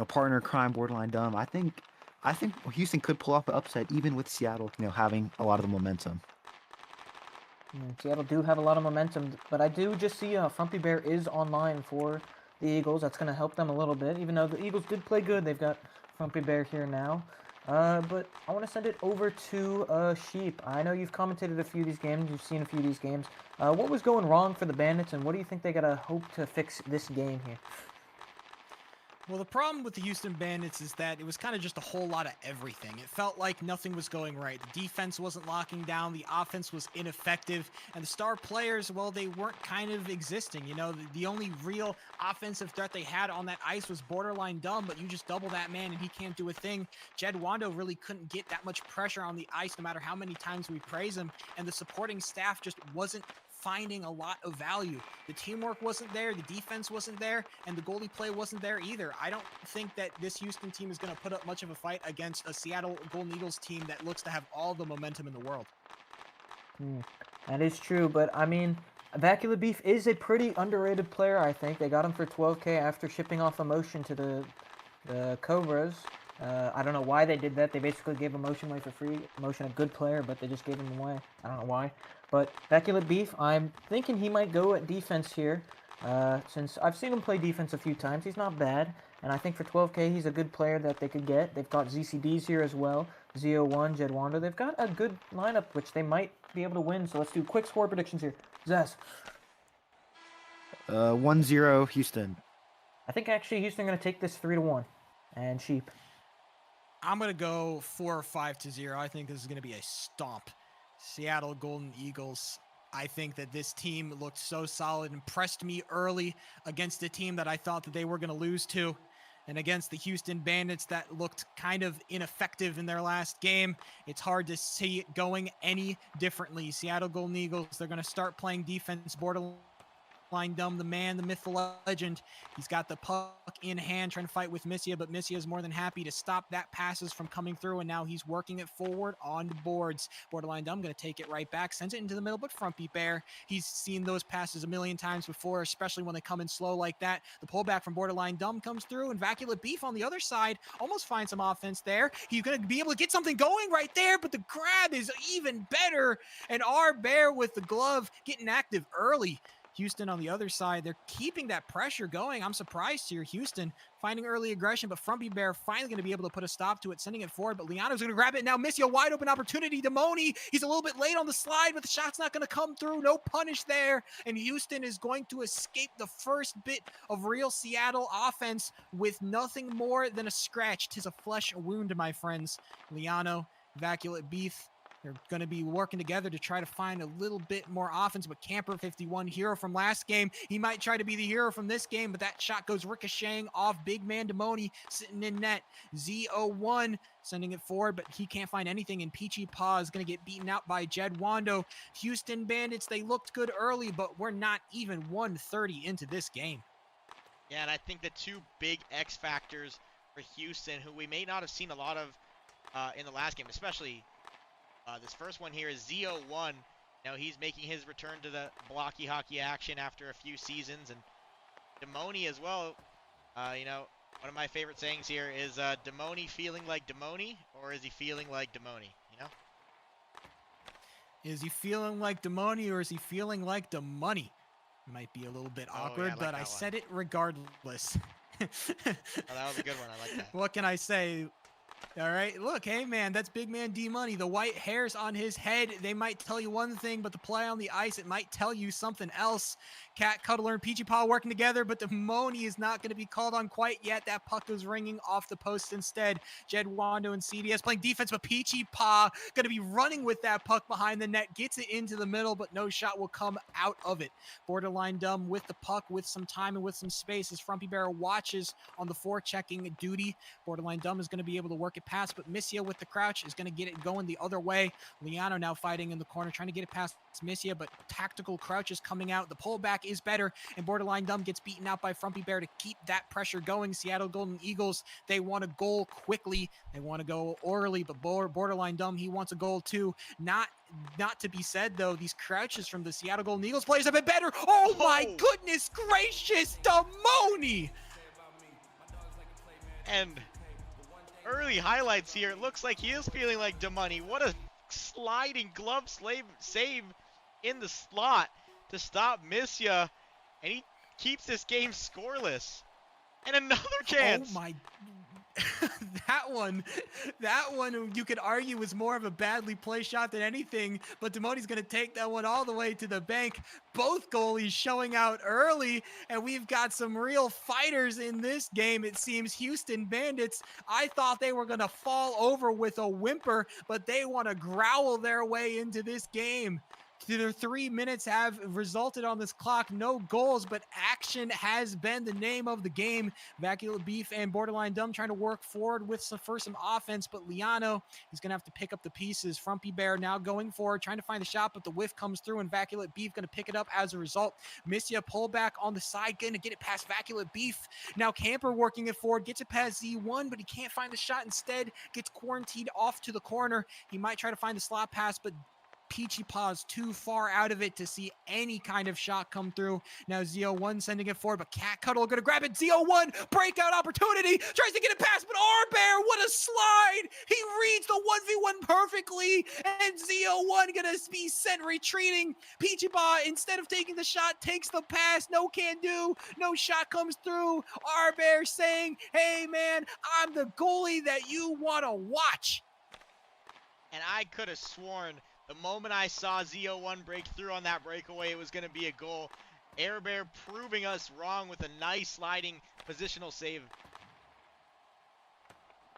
partner in crime, borderline dumb. I think Houston could pull off an upset, even with Seattle, having a lot of the momentum. Seattle do have a lot of momentum, but I do just see Frumpy Bear is online for the Eagles. That's going to help them a little bit, even though the Eagles did play good. They've got Frumpy Bear here now. But I want to send it over to Sheep. I know you've commentated a few of these games. You've seen a few of these games. What was going wrong for the Bandits, and what do you think they got to hope to fix this game here? Well, the problem with the Houston Bandits is that it was kind of just a whole lot of everything. It felt like nothing was going right. The defense wasn't locking down, the offense was ineffective, and the star players, well, they weren't kind of existing. The only real offensive threat they had on that ice was borderline dumb, but you just double that man and he can't do a thing. Jed Wando really couldn't get that much pressure on the ice no matter how many times we praise him, and the supporting staff just wasn't finding a lot of value. The teamwork wasn't there, the defense wasn't there, and the goalie play wasn't there either. I don't think that this Houston team is going to put up much of a fight against a Seattle Golden Eagles team that looks to have all the momentum in the world. That is true, but I mean, Vacuole Beef is a pretty underrated player, I think. They got him for $12K after shipping off Emotion to the Cobras. I don't know why they did that. They basically gave Emotion away for free. Emotion, a good player, but they just gave him away. I don't know why. But Vacuole Beef, I'm thinking he might go at defense here. Since I've seen him play defense a few times, he's not bad. And I think for 12K, he's a good player that they could get. They've got ZCDs here as well. Z01, Jed Wanda. They've got a good lineup, which they might be able to win. So let's do quick score predictions here. Zaz. 1-0 Houston. I think actually Houston are going to take this 3-1. And Sheep. I'm going to go 4 or 5-0. I think this is going to be a stomp. Seattle Golden Eagles. I think that this team looked so solid, impressed me early against a team that I thought that they were going to lose to, and against the Houston Bandits that looked kind of ineffective in their last game. It's hard to see it going any differently. Seattle Golden Eagles, they're going to start playing defense, borderline dumb, the man, the myth, the legend. He's got the puck in hand, trying to fight with Missia, but Missia is more than happy to stop that passes from coming through, and now he's working it forward on the boards. Borderline dumb going to take it right back, sends it into the middle, but Frumpy Bear, he's seen those passes a million times before, especially when they come in slow like that. The pullback from Borderline dumb comes through, and Vacuole Beef on the other side almost finds some offense there. He's going to be able to get something going right there, but the grab is even better, and our Bear with the glove getting active early. Houston on the other side, they're keeping that pressure going. I'm surprised here. Houston finding early aggression, but Frumpy Bear finally going to be able to put a stop to it, sending it forward, but Liano's going to grab it now. Missy, a wide open opportunity. Demoni, he's a little bit late on the slide, but the shot's not going to come through. No punish there, and Houston is going to escape the first bit of real Seattle offense with nothing more than a scratch. 'Tis a flesh wound, my friends. Liano, Vacuole Beef, they're going to be working together to try to find a little bit more offense, but Camper 51, hero from last game, he might try to be the hero from this game, but that shot goes ricocheting off big man Demoni sitting in net. Z01 sending it forward, but he can't find anything, and Peachy Paw is going to get beaten out by Jed Wando. Houston Bandits, they looked good early, but we're not even 1:30 into this game. Yeah, and I think the two big X factors for Houston, who we may not have seen a lot of in the last game, especially this first one here, is Z01. Now he's making his return to the Blockey hockey action after a few seasons, and Demoni as well. One of my favorite sayings here is Demoni feeling like Demoni, or is he feeling like Demoni? Is he feeling like the money or is he feeling like the money? Might be a little bit Oh, yeah, I awkward, like but that I one. said it regardless. Oh, that was a good one. I like that. What can I say? All right, look, hey man, that's big man D Money. The white hairs on his head, they might tell you one thing, but the play on the ice, it might tell you something else. Cat Cuddler and Peachy Paw working together, but the Moni is not going to be called on quite yet. That puck was ringing off the post instead. Jed Wando and CDS playing defense, but Peachy Paw going to be running with that puck behind the net, gets it into the middle, but no shot will come out of it. Borderline Dumb with the puck, with some time and with some space as Frumpy Bear watches on the forechecking duty. Borderline Dumb is going to be able to work it past, but Missia with the crouch is going to get it going the other way. Liano now fighting in the corner, trying to get it past Missia, but tactical crouch is coming out. The pullback is better, and Borderline Dumb gets beaten out by Frumpy Bear to keep that pressure going. Seattle Golden Eagles, they want a goal quickly. They want to go early, but Borderline Dumb, he wants a goal too. Not to be said, though, these crouches from the Seattle Golden Eagles players have been better. Oh my goodness gracious, Damoni! And early highlights here. It looks like he is feeling like Money. What a sliding glove save in the slot to stop Missia. And he keeps this game scoreless. And another chance. Oh my. that one you could argue was more of a badly placed shot than anything, but Demoni's going to take that one all the way to the bank. Both goalies showing out early, and we've got some real fighters in this game. It seems Houston Bandits, I thought they were going to fall over with a whimper, but they want to growl their way into this game. Their 3 minutes have resulted on this clock. No goals, but action has been the name of the game. Vacuole Beef and Borderline Dumb trying to work forward with some offense, but Liano, he's going to have to pick up the pieces. Frumpy Bear now going forward, trying to find the shot, but the whiff comes through, and Vacuole Beef going to pick it up as a result. Missia pullback on the side, going to get it past Vacuole Beef. Now Camper working it forward, gets it past Z1, but he can't find the shot. Instead, gets quarantined off to the corner. He might try to find the slot pass, but Peachy Paw's too far out of it to see any kind of shot come through. Now Z01 sending it forward, but Cat Cuddle going to grab it. Z01, breakout opportunity, tries to get it past, but R-Bear, what a slide! He reads the 1v1 perfectly, and Z01 going to be sent retreating. Peachy Paw, instead of taking the shot, takes the pass. No can do, no shot comes through. R-Bear saying, hey man, I'm the goalie that you want to watch. And I could have sworn the moment I saw Z01 break through on that breakaway, it was going to be a goal. Air Bear proving us wrong with a nice sliding positional save.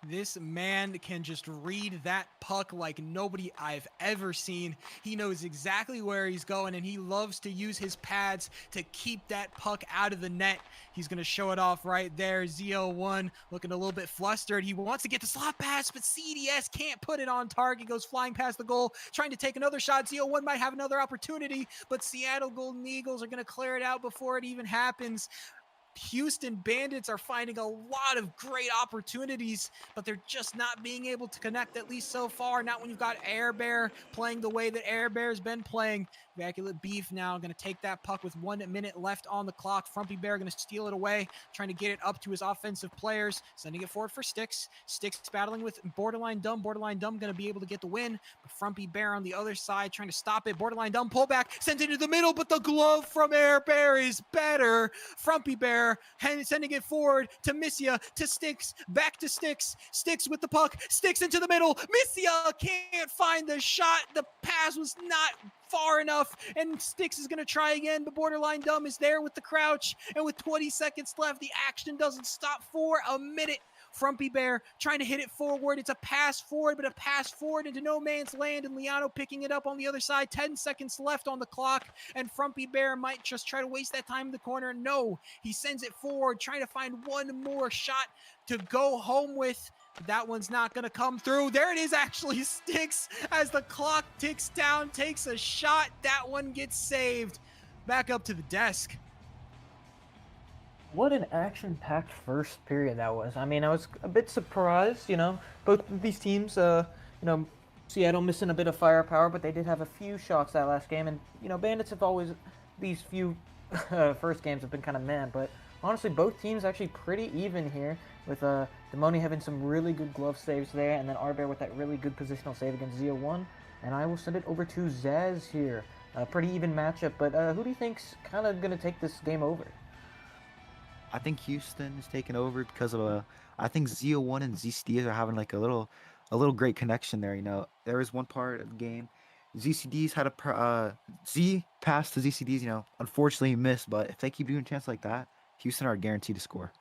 This man can just read that puck like nobody I've ever seen. He knows exactly where he's going, and he loves to use his pads to keep that puck out of the net. He's going to show it off right there. Z01 looking a little bit flustered. He wants to get the slot pass, but CDS can't put it on target. Goes flying past the goal, trying to take another shot. Z01 might have another opportunity, but Seattle Golden Eagles are going to clear it out before it even happens. Houston Bandits are finding a lot of great opportunities, but they're just not being able to connect, at least so far. Not when you've got Air Bear playing the way that Air Bear's been playing. Vacuole Beef now going to take that puck with 1 minute left on the clock. Frumpy Bear going to steal it away, trying to get it up to his offensive players, sending it forward for Sticks. Sticks battling with Borderline Dumb. Borderline Dumb going to be able to get the win, but Frumpy Bear on the other side trying to stop it. Borderline Dumb pullback, sends it into the middle, but the glove from Air Bear is better. Frumpy Bear sending it forward to Missia, to Sticks, back to Sticks. Sticks with the puck, Sticks into the middle. Missia can't find the shot. The pass was not far enough, and Sticks is going to try again, but Borderline Dumb is there with the crouch, and with 20 seconds left, the action doesn't stop for a minute. Frumpy Bear trying to hit it forward. It's a pass forward, but a pass forward into no man's land, and Liano picking it up on the other side. 10 seconds left on the clock, and Frumpy Bear might just try to waste that time in the corner. No, he sends it forward, trying to find one more shot to go home with. That one's not going to come through. There it is, actually. Sticks as the clock ticks down, takes a shot. That one gets saved. Back up to the desk. What an action-packed first period that was. I mean, I was a bit surprised, both of these teams, Seattle missing a bit of firepower, but they did have a few shots that last game, and, Bandits have always, these few first games have been kind of meh, but honestly, both teams actually pretty even here. with Demoni having some really good glove saves there, and then Arbear with that really good positional save against Z01. And I will send it over to Zaz here. A pretty even matchup, but who do you think's kind of going to take this game over? I think Houston is taking over because of I think Z01 and ZCDs are having like a little great connection there. You know, there was one part of the game, ZCDs had Z pass to ZCDs. You know, unfortunately missed, but if they keep doing chance like that, Houston are guaranteed to score.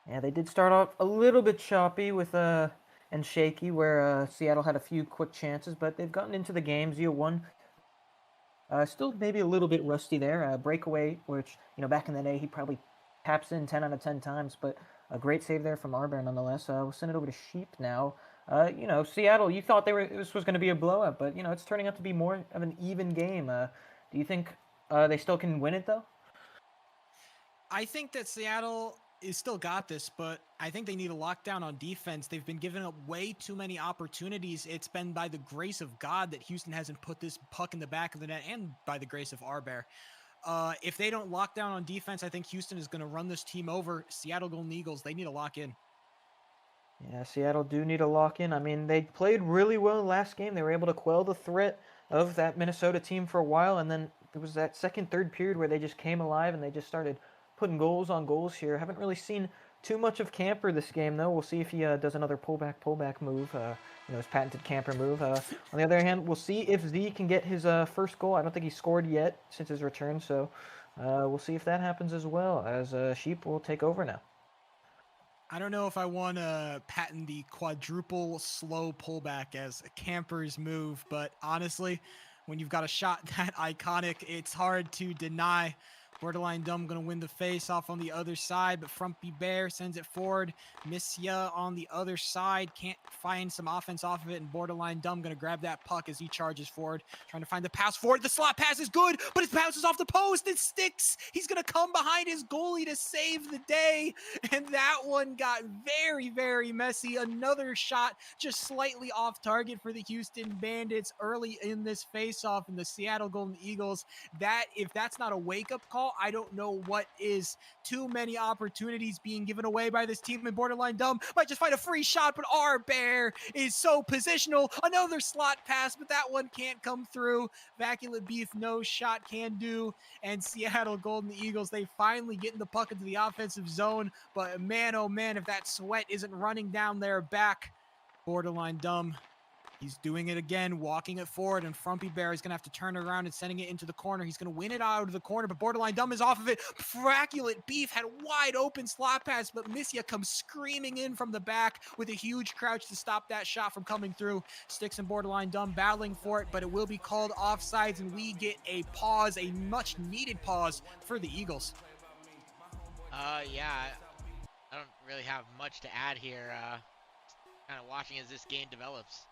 Yeah, they did start off a little bit choppy with and shaky, where Seattle had a few quick chances, but they've gotten into the game. Z01 still maybe a little bit rusty there. Breakaway, which, you know, back in the day, he probably taps in 10 out of 10 times, but a great save there from Arbear nonetheless. We'll send it over to Sheep now. You know, Seattle, you thought this was going to be a blowout, but, you know, it's turning out to be more of an even game. Do you think they still can win it, though? I think that Seattle is still got this, but I think they need a lockdown on defense. They've been giving up way too many opportunities. It's been by the grace of God that Houston hasn't put this puck in the back of the net, and by the grace of Arbear. If they don't lock down on defense, I think Houston is going to run this team over. Seattle Golden Eagles, they need to lock in. Yeah, Seattle do need a lock in. I mean, they played really well last game. They were able to quell the threat of that Minnesota team for a while, and then there was that second, third period where they just came alive and they just started putting goals on goals here. Haven't really seen too much of Camper this game, though. We'll see if he does another pullback move, you know, his patented Camper move. On the other hand, we'll see if Z can get his first goal. I don't think he scored yet since his return, so we'll see if that happens as well, as Sheep will take over now. I don't know if I want to patent the quadruple slow pullback as a Camper's move, but honestly, when you've got a shot that iconic, it's hard to deny. Borderline Dumb going to win the face-off on the other side, but Frumpy Bear sends it forward. Missia on the other side can't find some offense off of it, and Borderline Dumb going to grab that puck as he charges forward, trying to find the pass forward. The slot pass is good, but it bounces off the post. It sticks. He's going to come behind his goalie to save the day, and that one got very, very messy. Another shot just slightly off target for the Houston Bandits early in this face-off, and the Seattle Golden Eagles. That, if that's not a wake-up call, I don't know what is. Too many opportunities being given away by this team, and Borderline Dumb might just find a free shot, but Arbear is so positional. Another slot pass, but that one can't come through. Vaculate Beef, no shot can do. And Seattle Golden Eagles, they finally get in the puck into the offensive zone, but man, oh man, if that sweat isn't running down their back. Borderline Dumb, he's doing it again, walking it forward, and Frumpy Bear is going to have to turn it around and sending it into the corner. He's going to win it out of the corner, but Borderline Dumb is off of it. Fraculate Beef had wide open slot pass, but Missia comes screaming in from the back with a huge crouch to stop that shot from coming through. Sticks and Borderline Dumb battling for it, but it will be called offsides, and we get a pause, a much-needed pause for the Eagles. Yeah, I don't really have much to add here. Kind of watching as this game develops.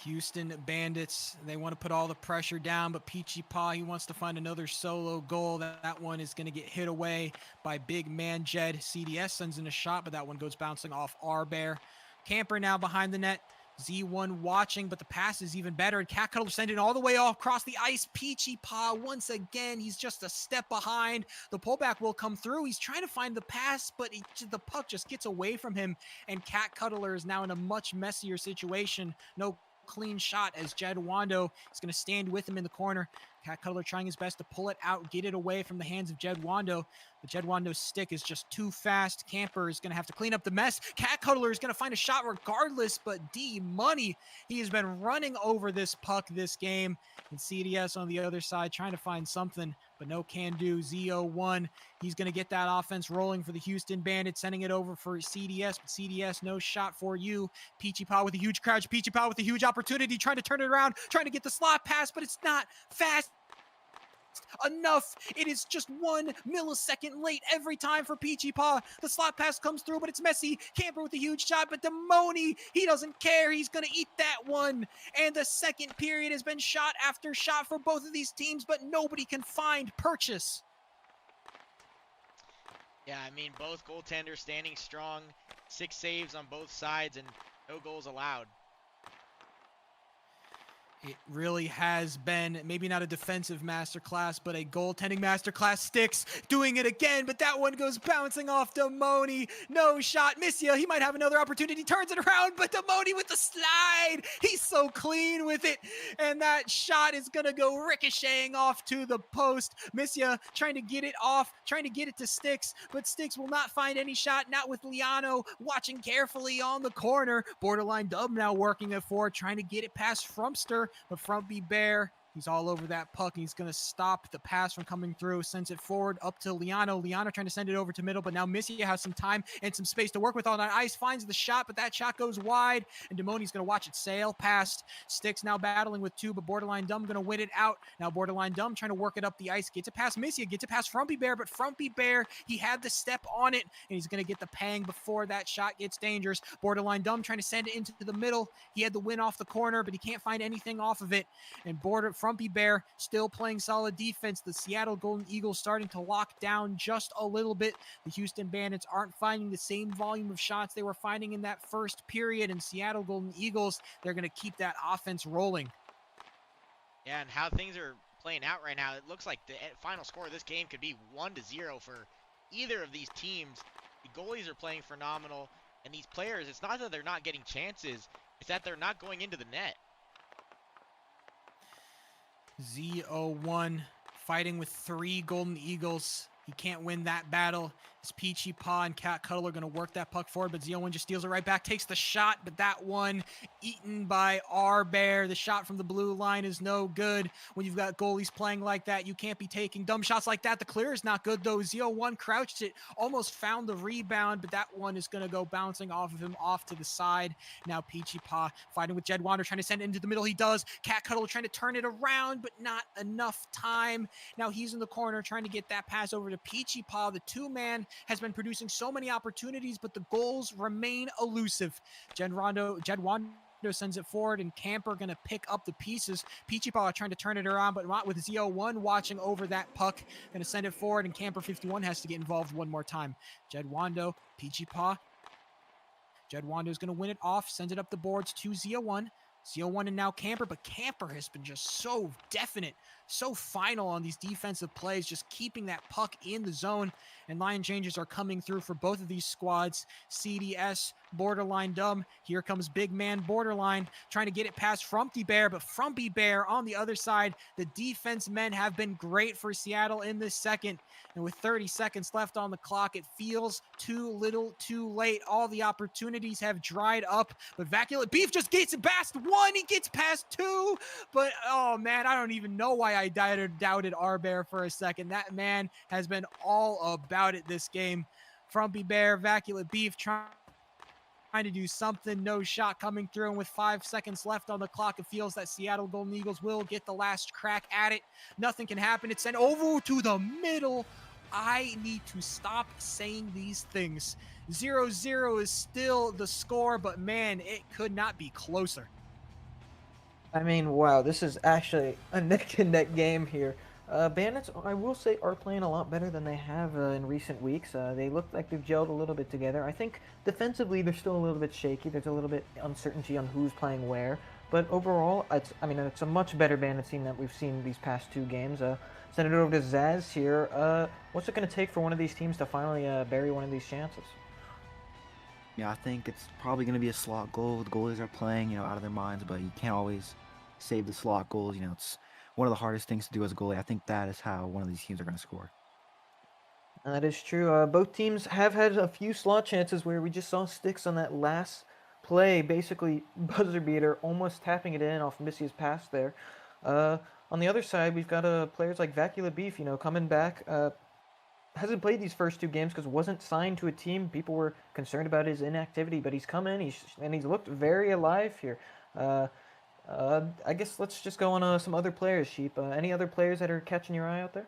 Houston Bandits, they want to put all the pressure down, but Peachy Paw, he wants to find another solo goal. That one is going to get hit away by big man Jed. CDS sends in a shot, but that one goes bouncing off Arbear. Camper now behind the net. Z1 watching, but the pass is even better, and Cat Cuddler sending all the way off across the ice. Peachy Paw, once again, he's just a step behind. The pullback will come through. He's trying to find the pass, but the puck just gets away from him, and Cat Cuddler is now in a much messier situation. No clean shot as Jed Wando is going to stand with him in the corner. Cat Cuddler trying his best to pull it out, get it away from the hands of Jed Wando. But Jed Wando's stick is just too fast. Camper is going to have to clean up the mess. Cat Cuddler is going to find a shot regardless, but D-Money, he has been running over this puck this game. And CDS on the other side trying to find something, but no can do. Z01, he's going to get that offense rolling for the Houston Bandits, sending it over for CDS, but CDS, no shot for you. Peachy Paw with a huge crouch. Peachy Paw with a huge opportunity, trying to turn it around, trying to get the slot pass, but it's not fast enough. It is just 1 millisecond late every time for Peachy Paw. The slot pass comes through, but it's messy. Camper with a huge shot, but Demoni, he doesn't care. He's going to eat that one. And the second period has been shot after shot for both of these teams, but nobody can find Purchase. Yeah, I mean, both goaltenders standing strong. 6 saves on both sides and no goals allowed. It really has been maybe not a defensive masterclass, but a goaltending masterclass. Sticks doing it again, but that one goes bouncing off Demoni. No shot. Missia, he might have another opportunity. Turns it around, but Demoni with the slide. He's so clean with it. And that shot is going to go ricocheting off to the post. Missia trying to get it off, trying to get it to Sticks, but Sticks will not find any shot. Not with Liano watching carefully on the corner. Borderline Dub now working it forward, trying to get it past Frumpster. But Frumpy Bear, he's all over that puck. He's going to stop the pass from coming through. Sends it forward up to Liano. Liano trying to send it over to middle, but now Missy has some time and some space to work with on that ice. Finds the shot, but that shot goes wide. And Demoni's going to watch it sail past. Sticks now battling with two, but Borderline Dumb going to win it out. Now Borderline Dumb trying to work it up the ice. Gets it past Missy. Gets it past Frumpy Bear, but Frumpy Bear, he had the step on it, and he's going to get the pang before that shot gets dangerous. Borderline Dumb trying to send it into the middle. He had the win off the corner, but he can't find anything off of it. And Frumpy Bear still playing solid defense. The Seattle Golden Eagles starting to lock down just a little bit. The Houston Bandits aren't finding the same volume of shots they were finding in that first period. And Seattle Golden Eagles, they're going to keep that offense rolling. Yeah, and how things are playing out right now, it looks like the final score of this game could be 1-0 for either of these teams. The goalies are playing phenomenal, and these players, it's not that they're not getting chances, it's that they're not going into the net. Z01 fighting with 3 Golden Eagles. He can't win that battle. As Peachy Paw and Cat Cuddle are going to work that puck forward, but Z01 just steals it right back, takes the shot, but that one eaten by R-Bear. The shot from the blue line is no good. When you've got goalies playing like that, you can't be taking dumb shots like that. The clear is not good, though. Z01 crouched it, almost found the rebound, but that one is going to go bouncing off of him off to the side. Now Peachy Paw fighting with Jed Wander, trying to send it into the middle. He does. Cat Cuddle trying to turn it around, but not enough time. Now he's in the corner trying to get that pass over to Peachy Paw. The two-man has been producing so many opportunities, but the goals remain elusive. Jed Wander sends it forward, and Camper going to pick up the pieces. Peachy Paw trying to turn it around, but not with Z01 watching over that puck. Going to send it forward, and Camper 51 has to get involved one more time. Jed Wando, Peachy Paw. Jed Wando is going to win it off, sends it up the boards to Z01. Z01 and now Camper, but Camper has been just so definite, so final on these defensive plays, just keeping that puck in the zone. And line changes are coming through for both of these squads. CDS, Borderline Dumb. Here comes big man Borderline trying to get it past Frumpy Bear, but Frumpy Bear on the other side. The defense men have been great for Seattle in this second. And with 30 seconds left on the clock, it feels too little too late. All the opportunities have dried up, but Vaculate Beef just gets it past 1. He gets past 2, but oh man, I don't even know why I doubted R-Bear for a second. That man has been all about it this game. Frumpy Bear, Vaculate Beef trying to do something. No shot coming through, and with 5 seconds left on the clock, it feels that Seattle Golden Eagles will get the last crack at it. Nothing can happen. It's sent over to the middle. I need to stop saying these things. 0-0 is still the score, but man, it could not be closer. I mean, wow, this is actually a neck-and-neck game here. Bandits, I will say, are playing a lot better than they have in recent weeks. They look like they've gelled a little bit together. I think defensively they're still a little bit shaky. There's a little bit uncertainty on who's playing where. But overall, it's a much better Bandit team that we've seen these past 2 games. Send it over to Zaz here. What's it going to take for one of these teams to finally bury one of these chances? Yeah, I think it's probably going to be a slot goal. The goalies are playing, out of their minds, but you can't always save the slot goals. It's one of the hardest things to do as a goalie. I think that is how one of these teams are going to score. That is true. Both teams have had a few slot chances where we just saw Sticks on that last play, basically buzzer beater, almost tapping it in off Missy's pass there. On the other side, we've got players like Vaculate Beef, coming back. Hasn't played these first 2 games because wasn't signed to a team. People were concerned about his inactivity, but he's come in, he's looked very alive here. I guess let's just go on some other players, Sheep. Any other players that are catching your eye out there?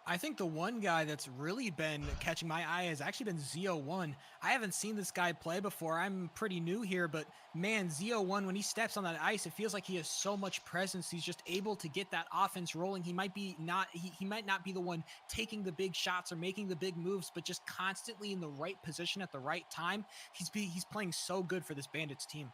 I think the one guy that's really been catching my eye has actually been Z01. I haven't seen this guy play before. I'm pretty new here, but man, Z01, when he steps on that ice, it feels like he has so much presence. He's just able to get that offense rolling. He might not be the one taking the big shots or making the big moves, but just constantly in the right position at the right time. He's playing so good for this Bandits team.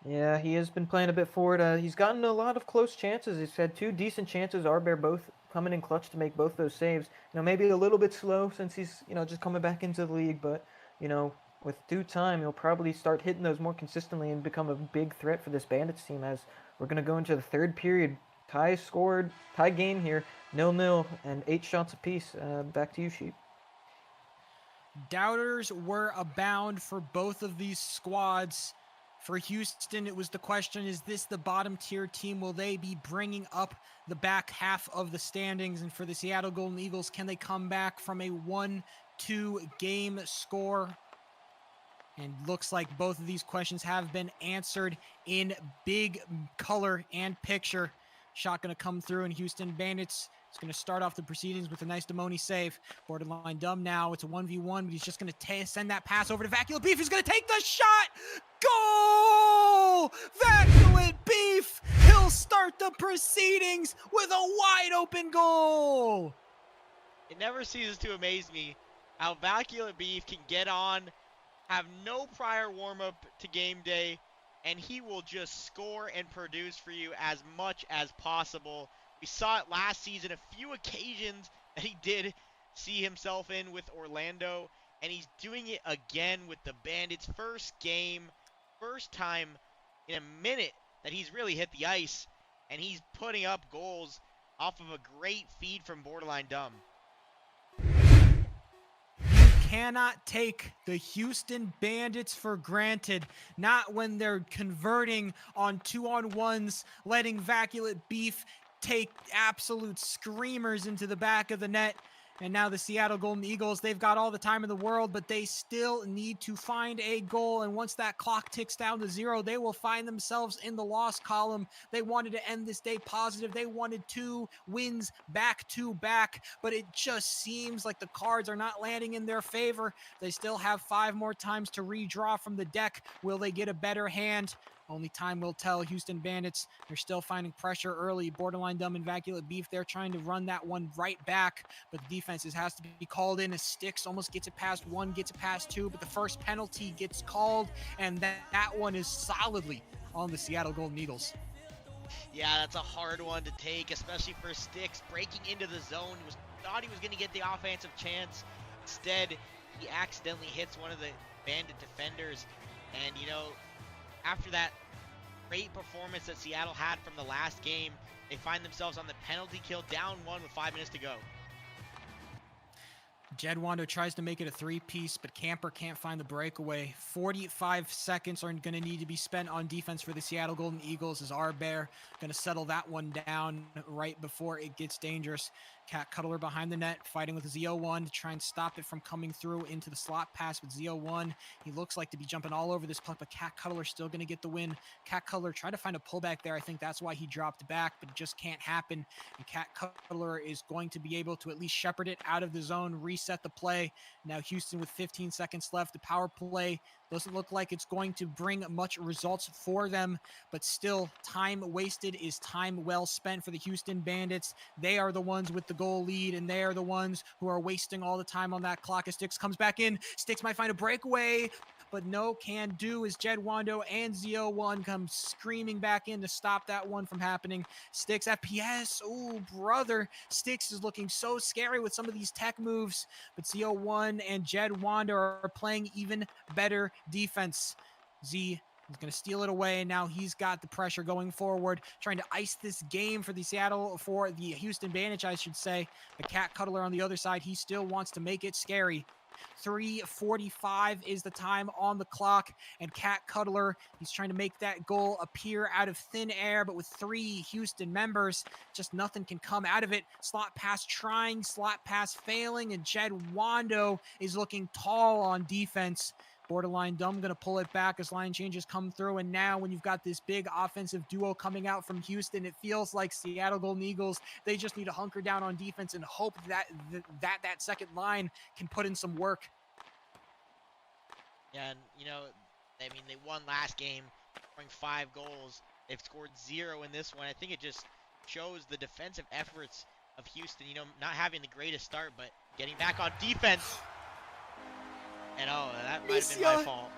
Yeah, he has been playing a bit forward. He's gotten a lot of close chances. He's had 2 decent chances. Arbear both coming in clutch to make both those saves. Maybe a little bit slow since he's just coming back into the league, but with due time, he'll probably start hitting those more consistently and become a big threat for this Bandits team. As we're gonna go into the third period, tie game here, 0-0, and 8 shots apiece. Back to you, Sheep. Doubters were abound for both of these squads. For Houston, it was the question, is this the bottom tier team? Will they be bringing up the back half of the standings? And for the Seattle Golden Eagles, can they come back from a 1-2 game score? And looks like both of these questions have been answered in big color and picture. Shot going to come through, and Houston Bandits is going to start off the proceedings with a nice Demoni save. Borderline dumb now. It's a 1v1, but he's just going to send that pass over to Vaculent Beef. He's going to take the shot. Goal! Vaculent Beef! He'll start the proceedings with a wide open goal. It never ceases to amaze me how Vaculent Beef can get on, have no prior warm-up to game day, and he will just score and produce for you as much as possible. We saw it last season, a few occasions that he did see himself in with Orlando, and he's doing it again with the Bandits. First game, first time in a minute that he's really hit the ice, and he's putting up goals off of a great feed from Borderline Dumb. Cannot take the Houston Bandits for granted. Not when they're converting on 2-on-1s, letting Vaculent Beef take absolute screamers into the back of the net. And now the Seattle Golden Eagles, they've got all the time in the world, but they still need to find a goal. And once that clock ticks down to 0, they will find themselves in the loss column. They wanted to end this day positive. They wanted 2 wins back to back, but it just seems like the cards are not landing in their favor. They still have 5 more times to redraw from the deck. Will they get a better hand? Only time will tell. Houston Bandits, they're still finding pressure early. Borderline Dumb and Vaculent Beef, they're trying to run that one right back, but the defense has to be called in. As Sticks almost gets it past 1, gets it past 2, but the first penalty gets called, and that one is solidly on the Seattle Golden Eagles. Yeah, that's a hard one to take, especially for Sticks breaking into the zone. Thought he was going to get the offensive chance. Instead, he accidentally hits one of the Bandit defenders, and after that great performance that Seattle had from the last game, they find themselves on the penalty kill, down 1 with 5 minutes to go. Jed Wando tries to make it a 3-piece, but Camper can't find the breakaway. 45 seconds are going to need to be spent on defense for the Seattle Golden Eagles as Arbear going to settle that one down right before it gets dangerous. Cat Cuddler behind the net, fighting with Z01 to try and stop it from coming through into the slot pass with Z01. He looks like to be jumping all over this puck, but Cat Cuddler still going to get the win. Cat Cuddler tried to find a pullback there. I think that's why he dropped back, but it just can't happen. And Cat Cuddler is going to be able to at least shepherd it out of the zone, reset the play. Now Houston with 15 seconds left. The power play doesn't look like it's going to bring much results for them, but still, time wasted is time well spent for the Houston Bandits. They are the ones with the goal lead, and they are the ones who are wasting all the time on that clock. As Sticks comes back in, Sticks might find a breakaway, but no can do as Jed Wando and Z01 come screaming back in to stop that one from happening. Sticks FPS, oh brother, Sticks is looking so scary with some of these tech moves, but Z01 and Jed Wando are playing even better defense. Z is going to steal it away, and now he's got the pressure going forward, trying to ice this game for the Houston Bandits, I should say. The Cat Cuddler on the other side, he still wants to make it scary. 3:45 is the time on the clock, and Cat Cuddler, he's trying to make that goal appear out of thin air, but with 3 Houston members, just nothing can come out of it. Slot pass trying, slot pass failing, and Jed Wando is looking tall on defense. Borderline Dumb going to pull it back as line changes come through, and now when you've got this big offensive duo coming out from Houston, it feels like Seattle Golden Eagles, they just need to hunker down on defense and hope that second line can put in some work. Yeah, and they won last game, scoring 5 goals. They've scored 0 in this one. I think it just shows the defensive efforts of Houston, not having the greatest start, but getting back on defense. And that might have been my fault.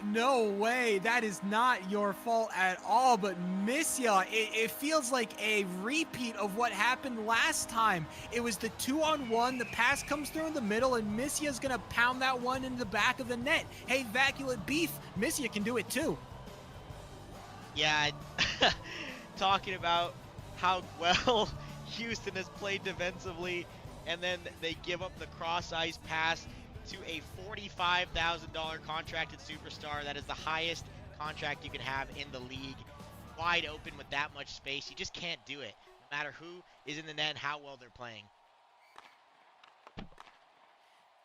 No way. That is not your fault at all. But Misya, it feels like a repeat of what happened last time. It was the 2-on-1. The pass comes through in the middle, and Misya's going to pound that one into the back of the net. Hey, Vaculate Beef, Misya can do it too. Yeah, talking about how well Houston has played defensively, and then they give up the cross-ice pass to a $45,000 contracted superstar. That is the highest contract you can have in the league. Wide open with that much space. You just can't do it, no matter who is in the net and how well they're playing.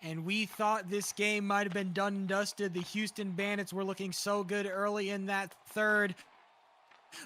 And we thought this game might have been done and dusted. The Houston Bandits were looking so good early in that third.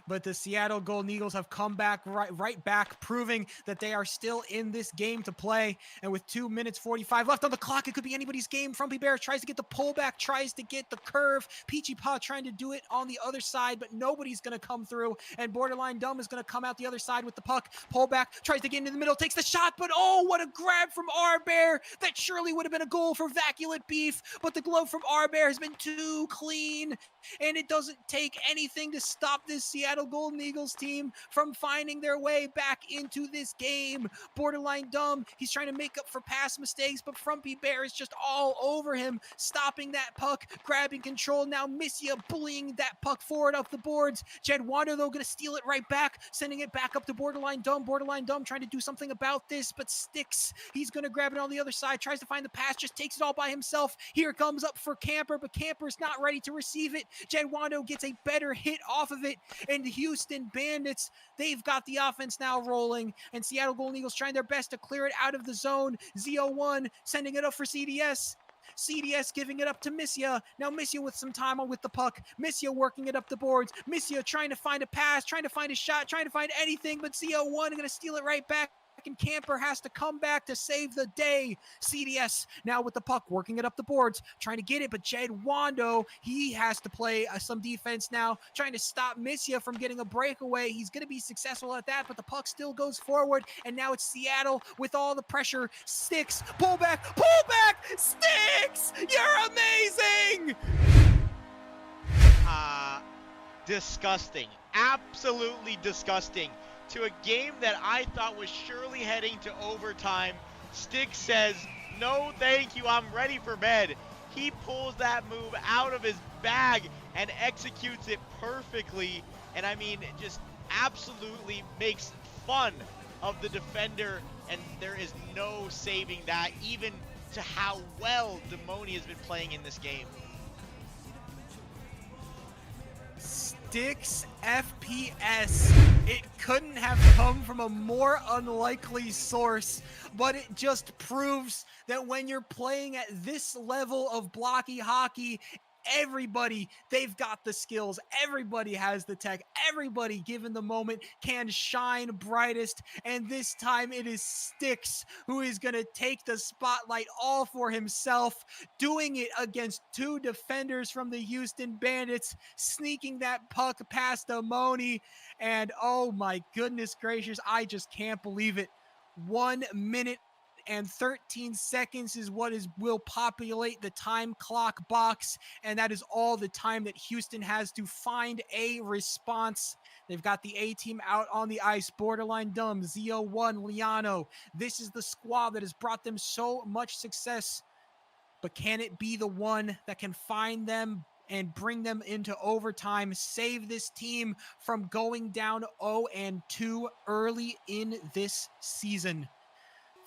But the Seattle Golden Eagles have come back right back, proving that they are still in this game to play. And with 2 minutes 45 left on the clock, it could be anybody's game. Frumpy Bear tries to get the pullback, tries to get the curve. Peachy Paw trying to do it on the other side, but nobody's going to come through. And Borderline Dumb is going to come out the other side with the puck. Pullback, tries to get into the middle, takes the shot, but oh, what a grab from R-Bear. That surely would have been a goal for Vaculate Beef, but the glove from R-Bear has been too clean. And it doesn't take anything to stop this Seattle Golden Eagles team from finding their way back into this game. Borderline Dumb, he's trying to make up for past mistakes, but Frumpy Bear is just all over him, stopping that puck, grabbing control. Now Misya bullying that puck forward up the boards. Jed Wander, though, going to steal it right back, sending it back up to Borderline Dumb. Borderline Dumb trying to do something about this, but sticks. He's going to grab it on the other side, tries to find the pass, just takes it all by himself. Here it comes up for Camper, but Camper's not ready to receive it. Jed Wando gets a better hit off of it, and the Houston Bandits, they've got the offense now rolling, and Seattle Golden Eagles trying their best to clear it out of the zone. Z01 sending it up for CDS. CDS giving it up to Misya. Now Misya with some time on with the puck. Misya working it up the boards. Misya trying to find a pass, trying to find a shot, trying to find anything, but Z01 going to steal it right back. And Camper has to come back to save the day. CDS now with the puck, working it up the boards, trying to get it, but Jed Wando, he has to play some defense now, trying to stop Misya from getting a breakaway. He's going to be successful at that, but the puck still goes forward, and now it's Seattle with all the pressure. Sticks, pull back, Sticks! You're amazing! Disgusting. Absolutely disgusting. To a game that I thought was surely heading to overtime, Sticks says, no thank you, I'm ready for bed. He pulls that move out of his bag and executes it perfectly. And I mean, just absolutely makes fun of the defender, and there is no saving that, even to how well Demoni has been playing in this game. Sticks FPS. It couldn't have come from a more unlikely source, but it just proves that when you're playing at this level of blocky hockey, everybody, they've got the skills. Everybody has the tech. Everybody, given the moment, can shine brightest. And this time it is Sticks who is going to take the spotlight all for himself, doing it against two defenders from the Houston Bandits, sneaking that puck past Amoni. And oh my goodness gracious, I just can't believe it. 1 minute and 13 seconds is what will populate the time clock box, and that is all the time that Houston has to find a response. They've got the A team out on the ice. Borderline Dumb, Z01, Liano. This is the squad that has brought them so much success, but can it be the one that can find them and bring them into overtime, save this team from going down 0-2 early in this season?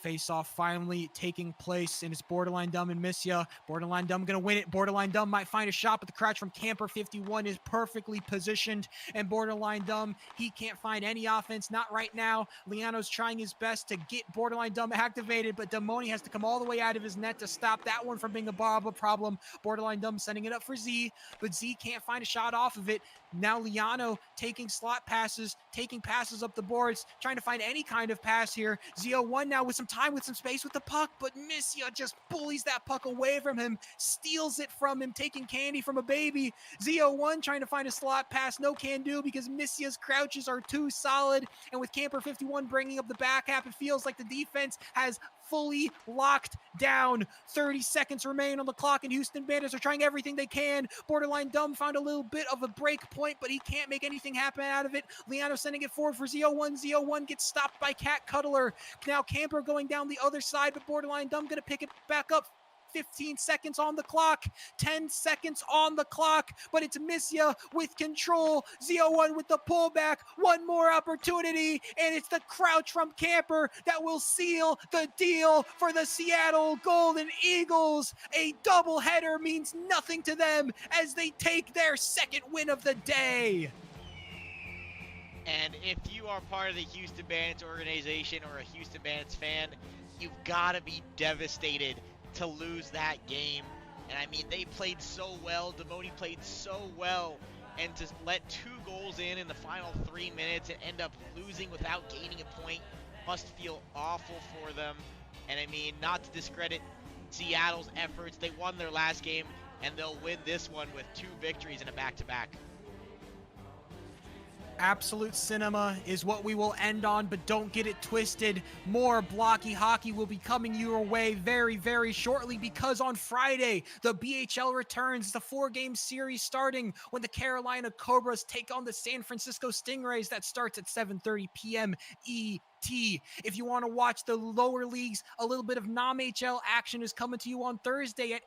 Face-off finally taking place, and it's Borderline Dumb and Misya. Borderline Dumb gonna win it. Borderline Dumb might find a shot, but the crouch from Camper 51 is perfectly positioned, and Borderline Dumb, he can't find any offense, not right now. Liano's trying his best to get Borderline Dumb activated, but Demoni has to come all the way out of his net to stop that one from being a problem. Borderline Dumb sending it up for Z, but Z can't find a shot off of it. Now Liano taking slot passes, taking passes up the boards, trying to find any kind of pass here. Z01 now with some time, with some space with the puck, but Misya just bullies that puck away from him, steals it from him, taking candy from a baby. Z01 trying to find a slot pass, no can do because Misya's crouches are too solid, and with Camper 51 bringing up the back half, it feels like the defense has fully locked down. 30 seconds remain on the clock, and Houston Bandits are trying everything they can. Borderline Dumb found a little bit of a break point, but he can't make anything happen out of it. Liano sending it forward for Z01. Z01 gets stopped by Cat Cuddler. Now Camper going down the other side, but Borderline Dumb going to pick it back up. 15 seconds on the clock, 10 seconds on the clock, but it's Missia with control. Z01 with the pullback, one more opportunity, and it's the crouch from Camper that will seal the deal for the Seattle Golden Eagles. A doubleheader means nothing to them as they take their second win of the day. And if you are part of the Houston Bandits organization or a Houston Bandits fan, you've got to be devastated to lose that game. And I mean, they played so well. Demoni played so well. And to let 2 goals in the final 3 minutes and end up losing without gaining a point must feel awful for them. And I mean, not to discredit Seattle's efforts, they won their last game and they'll win this one with 2 victories in a back-to-back. Absolute cinema is what we will end on, but don't get it twisted. More Blockey Hockey will be coming your way very, very shortly, because on Friday, the BHL returns. It's a 4-game series starting when the Carolina Cobras take on the San Francisco Stingrays. That starts at 7:30 p.m. ET. If you want to watch the lower leagues, a little bit of non-HL action is coming to you on Thursday at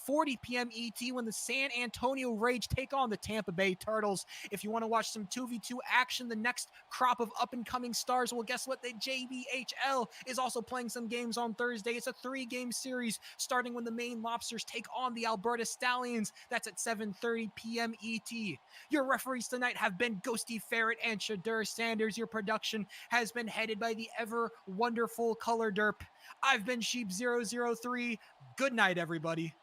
8:40 p.m. ET when the San Antonio Rage take on the Tampa Bay Turtles. If you want to watch some 2v2 action, the next crop of up-and-coming stars, well, guess what? The JBHL is also playing some games on Thursday. It's a 3-game series starting when the Maine Lobsters take on the Alberta Stallions. That's at 7:30 p.m. ET. Your referees tonight have been Ghosty Ferret and Shadur Sanders. Your production has been headed by the ever wonderful Color Derp. I've been Sheep003. Good night, everybody.